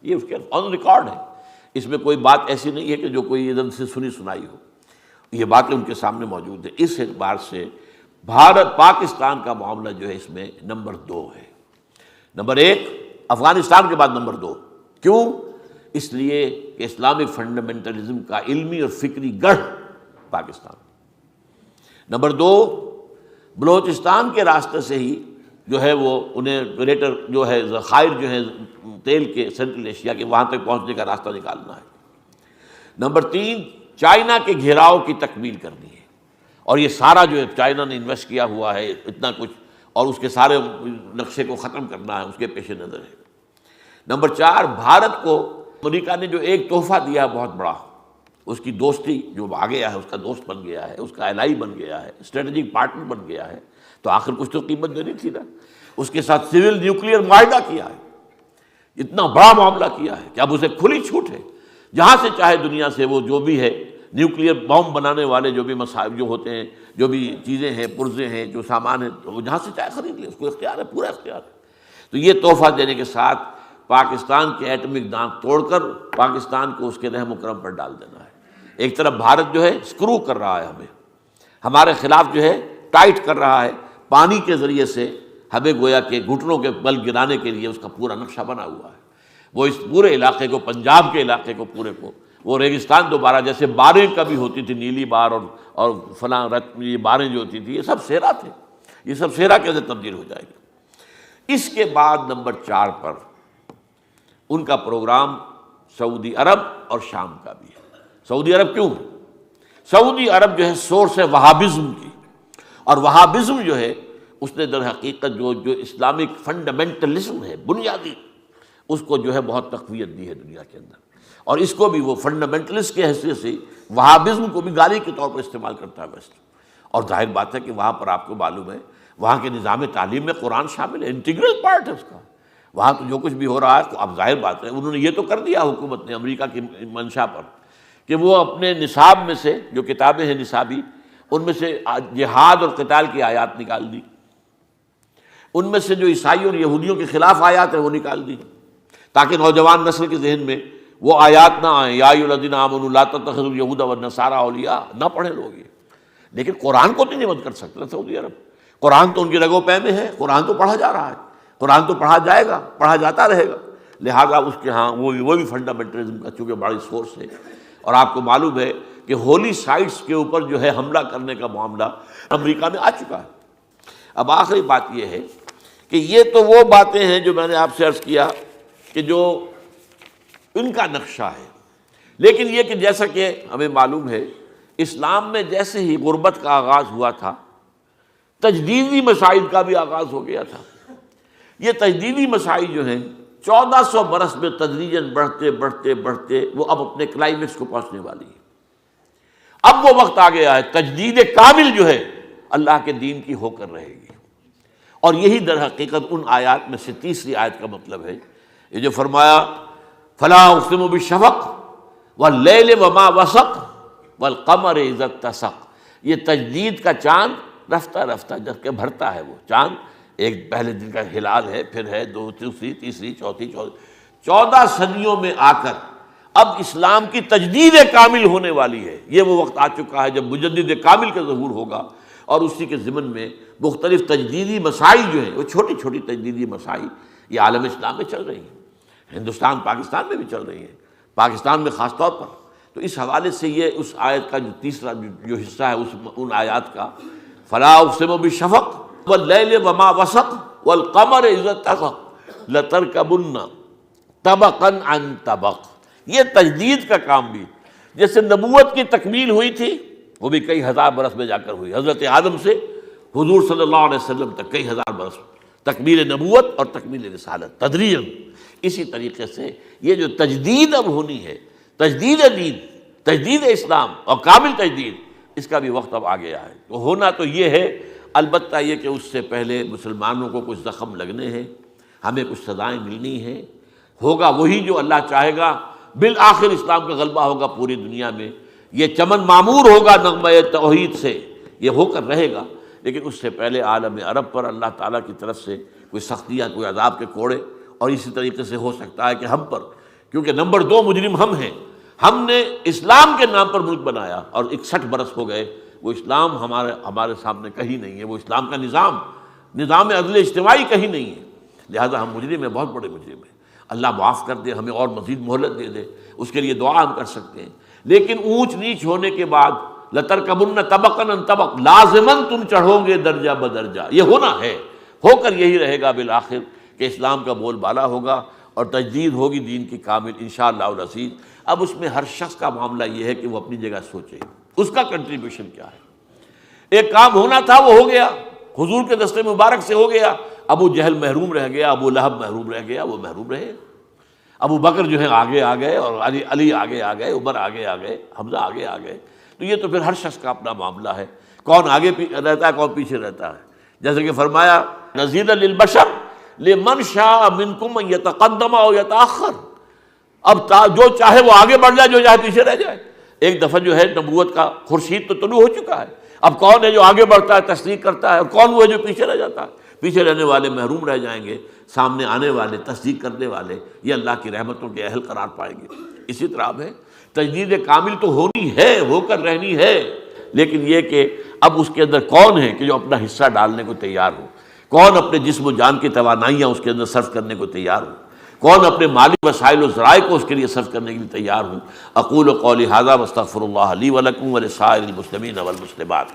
Speaker 1: یہ اس کے آن ریکارڈ ہے. اس میں کوئی بات ایسی نہیں ہے کہ جو کوئی ادھر سے سنی سنائی ہو. یہ باتیں ان کے سامنے موجود ہیں. اس اعتبار سے بھارت پاکستان کا معاملہ جو ہے اس میں نمبر 2 ہے. نمبر 1 افغانستان کے بعد نمبر 2. کیوں؟ اس لیے کہ اسلامک فنڈامنٹلزم کا علمی اور فکری گڑھ پاکستان. نمبر 2 بلوچستان کے راستے سے ہی جو ہے وہ انہیں گریٹر جو ہے ذخائر جو ہے تیل کے سینٹرل ایشیا کے وہاں تک پہنچنے کا راستہ نکالنا ہے. نمبر 3 چائنا کے گھیراؤ کی تکمیل کرنی ہے. اور یہ سارا جو ہے چائنا نے انویسٹ کیا ہوا ہے اتنا کچھ، اور اس کے سارے نقشے کو ختم کرنا ہے، اس کے پیش نظر ہے. نمبر 4 بھارت کو امریکہ نے جو ایک تحفہ دیا ہے بہت بڑا، اس کی دوستی جو آ گیا ہے، اس کا دوست بن گیا ہے، اس کا الائی بن گیا ہے، اسٹریٹجک پارٹنر بن گیا ہے، تو آخر کچھ تو قیمت دینی تھی نا. اس کے ساتھ سول نیوکلیئر معاہدہ کیا ہے، اتنا بڑا معاملہ کیا ہے کہ اب اسے کھلی چھوٹ ہے، جہاں سے چاہے دنیا سے وہ جو بھی ہے نیوکلیئر بم بنانے والے جو بھی مصائب جو ہوتے ہیں، جو بھی چیزیں ہیں، پرزے ہیں، جو سامان ہیں، تو وہ جہاں سے چاہے خرید لے، اس کو اختیار ہے، پورا اختیار ہے. تو یہ تحفہ دینے کے ساتھ پاکستان کے ایٹمک دانت توڑ کر پاکستان کو اس کے رحم و کرم پر ڈال دینا ہے. ایک طرف بھارت جو ہے اسکرو کر رہا ہے، ہمیں ہمارے خلاف جو ہے ٹائٹ کر رہا ہے، پانی کے ذریعے سے ہمیں گویا کہ گھٹنوں کے بل گرانے کے لیے اس کا پورا نقشہ بنا ہوا ہے. وہ اس پورے علاقے کو، پنجاب کے علاقے کو پورے کو، وہ ریگستان دوبارہ جیسے باریں کبھی ہوتی تھی، نیلی بار اور فلاں یہ باریں جو ہوتی تھی، یہ سب صحرا تھے، یہ سب صحرا کے اندر تبدیل ہو جائے گا. اس کے بعد نمبر 4 پر ان کا پروگرام سعودی عرب اور شام کا بھی ہے. سعودی عرب کیوں؟ سعودی عرب جو ہے سورس ہے وہابزم کی، اور وہابزم جو ہے اس نے در حقیقت جو اسلامک فنڈامنٹلزم ہے بنیادی، اس کو جو ہے بہت تقویت دی ہے دنیا کے اندر. اور اس کو بھی وہ فنڈامنٹلسٹ کی حیثیت سے وہابزم کو بھی گالی کے طور پر استعمال کرتا ہے ویسٹ. اور ظاہر بات ہے کہ وہاں پر آپ کو معلوم ہے وہاں کے نظام تعلیم میں قرآن شامل ہے، انٹیگرل پارٹ ہے اس کا. وہاں تو جو کچھ بھی ہو رہا ہے، تو اب ظاہر بات ہے انہوں نے یہ تو کر دیا حکومت نے امریکہ کی منشا پر کہ وہ اپنے نصاب میں سے جو کتابیں ہیں نصابی، ان میں سے جہاد اور قتال کی آیات نکال دی، ان میں سے جو عیسائی اور یہودیوں کے خلاف آیات ہیں وہ نکال دی، تاکہ نوجوان نسل کے ذہن میں وہ آیات نہ آئیں، یا ایھا الذین آمنوا لا تتخذوا اليہود والنصارى اولیاء، نہ پڑھے لوگ یہ. لیکن قرآن کو تو نہیں مت کر سکتا سعودی عرب. قرآن تو ان کی رگ و پے میں ہے، قرآن تو پڑھا جا رہا ہے، قرآن تو پڑھا جائے گا، پڑھا جاتا رہے گا. لہٰذا اس کے ہاں وہ بھی فنڈامنٹلزم کا چونکہ بڑی سورس ہے. اور آپ کو معلوم ہے کہ ہولی سائٹس کے اوپر جو ہے حملہ کرنے کا معاملہ امریکہ میں آ چکا ہے. اب آخری بات یہ ہے کہ یہ تو وہ باتیں ہیں جو میں نے آپ سے عرض کیا کہ جو ان کا نقشہ ہے. لیکن یہ کہ جیسا کہ ہمیں معلوم ہے اسلام میں جیسے ہی غربت کا آغاز ہوا تھا، تجدیدی مسائل کا بھی آغاز ہو گیا تھا. یہ تجدیدی مسائل جو ہیں 1400 برس میں تدریجاً بڑھتے بڑھتے بڑھتے وہ اب اپنے کلائمیکس کو پہنچنے والی ہے. اب وہ وقت آ گیا ہے تجدید کامل جو ہے اللہ کے دین کی ہو کر رہے گی. اور یہی در حقیقت ان آیات میں سے تیسری آیت کا مطلب ہے. یہ جو فرمایا فلا اقسم بالشفق واللیل وما وسق والقمر اذا اتسق، یہ تجدید کا چاند رفتہ رفتہ جب کہ بھرتا ہے. وہ چاند ایک پہلے دن کا ہلال ہے، پھر ہے دوسری تیسری چوتھی 14 صدیوں میں آ کر اب اسلام کی تجدید کامل ہونے والی ہے. یہ وہ وقت آ چکا ہے جب مجدد کامل کا ظہور ہوگا، اور اسی کے ضمن میں مختلف تجدیدی مسائل جو ہیں وہ چھوٹی چھوٹی تجدیدی مسائل یہ عالم اسلام میں چل رہی ہیں، ہندوستان پاکستان میں بھی چل رہی ہیں، پاکستان میں خاص طور پر. تو اس حوالے سے یہ اس آیت کا جو تیسرا جو حصہ ہے ان آیات کا، فلا اقسم بالشفق واللیل وما وسق والقمر اذا اتسق لترکبن طبقا عن طبق. یہ تجدید کا کام بھی جیسے نبوت کی تکمیل ہوئی تھی، وہ بھی کئی ہزار برس میں جا کر ہوئی. حضرت آدم سے حضور صلی اللہ علیہ وسلم تک کئی ہزار برس تکمیل نبوت اور تکمیل رسالت تدریجاً. اسی طریقے سے یہ جو تجدید اب ہونی ہے، تجدید دین، تجدید اسلام اور کامل تجدید، اس کا بھی وقت اب آ گیا ہے. تو ہونا تو یہ ہے، البتہ یہ کہ اس سے پہلے مسلمانوں کو کچھ زخم لگنے ہیں، ہمیں کچھ سزائیں ملنی ہیں. ہوگا وہی جو اللہ چاہے گا، بالآخر اسلام کا غلبہ ہوگا پوری دنیا میں. یہ چمن معمور ہوگا نغمہ توحید سے، یہ ہو کر رہے گا، لیکن اس سے پہلے عالم عرب پر اللہ تعالیٰ کی طرف سے کوئی سختیاں، کوئی عذاب کے کوڑے، اور اسی طریقے سے ہو سکتا ہے کہ ہم پر، کیونکہ نمبر 2 مجرم ہم ہیں، ہم نے اسلام کے نام پر ملک بنایا اور 61 برس ہو گئے، وہ اسلام ہمارے سامنے کہیں نہیں ہے، وہ اسلام کا نظام عدل اجتماعی کہیں نہیں ہے، لہذا ہم مجرم ہیں، بہت بڑے مجرم ہیں۔ اللہ معاف کر دے، ہمیں اور مزید مہلت دے دے، اس کے لیے دعا ہم کر سکتے ہیں، لیکن اونچ نیچ ہونے کے بعد لَتَرْكَبُنَّ طَبَقًا عَن طَبَقٍ، لازماً تم چڑھو گے درجہ بدرجہ، یہ ہونا ہے، ہو کر یہی رہے گا بالآخر کہ اسلام کا بول بالا ہوگا اور تجدید ہوگی دین کی کامل انشاءاللہ العزیز۔ اب اس میں ہر شخص کا معاملہ یہ ہے کہ وہ اپنی جگہ سوچے اس کا کنٹریبیوشن کیا ہے۔ ایک کام ہونا تھا وہ ہو گیا، حضور کے دستے مبارک سے ہو گیا، ابو جہل محروم رہ گیا، ابو لہب محروم رہ گیا، وہ محروم رہے، ابو بکر جو ہے آگے آ گئے، اور علی آگے آ گئے، عمر آگے آ گئے، حمزہ آگے آ گئے۔ تو یہ تو پھر ہر شخص کا اپنا معاملہ ہے، کون آگے رہتا ہے کون پیچھے رہتا ہے، جیسے کہ فرمایا نذیرا للبشر لمن شاء منکم ان یتقدم او یتأخر، اب جو چاہے وہ آگے بڑھ جائے، جو چاہے پیچھے رہ جائے۔ ایک دفعہ جو ہے نبوت کا خورشید تو طلوع ہو چکا ہے، اب کون ہے جو آگے بڑھتا ہے، تصدیق کرتا ہے، اور کون وہ ہے جو پیچھے رہ جاتا ہے؟ پیچھے رہنے والے محروم رہ جائیں گے، سامنے آنے والے، تصدیق کرنے والے، یہ اللہ کی رحمتوں کے اہل قرار پائیں گے۔ اسی طرح اب ہے تجدید کامل تو ہونی ہے، ہو کر رہنی ہے، لیکن یہ کہ اب اس کے اندر کون ہے کہ جو اپنا حصہ ڈالنے کو تیار ہو، کون اپنے جسم و جان کی توانائیاں اس کے اندر صرف کرنے کو تیار ہو، کون اپنے مالی وسائل و ذرائع کو اس کے لیے صرف کرنے کے لیے تیار ہو۔ اقول قولی ھذا واستغفر اللہ لی ولکم ولسائر المسلمین والمسلمات۔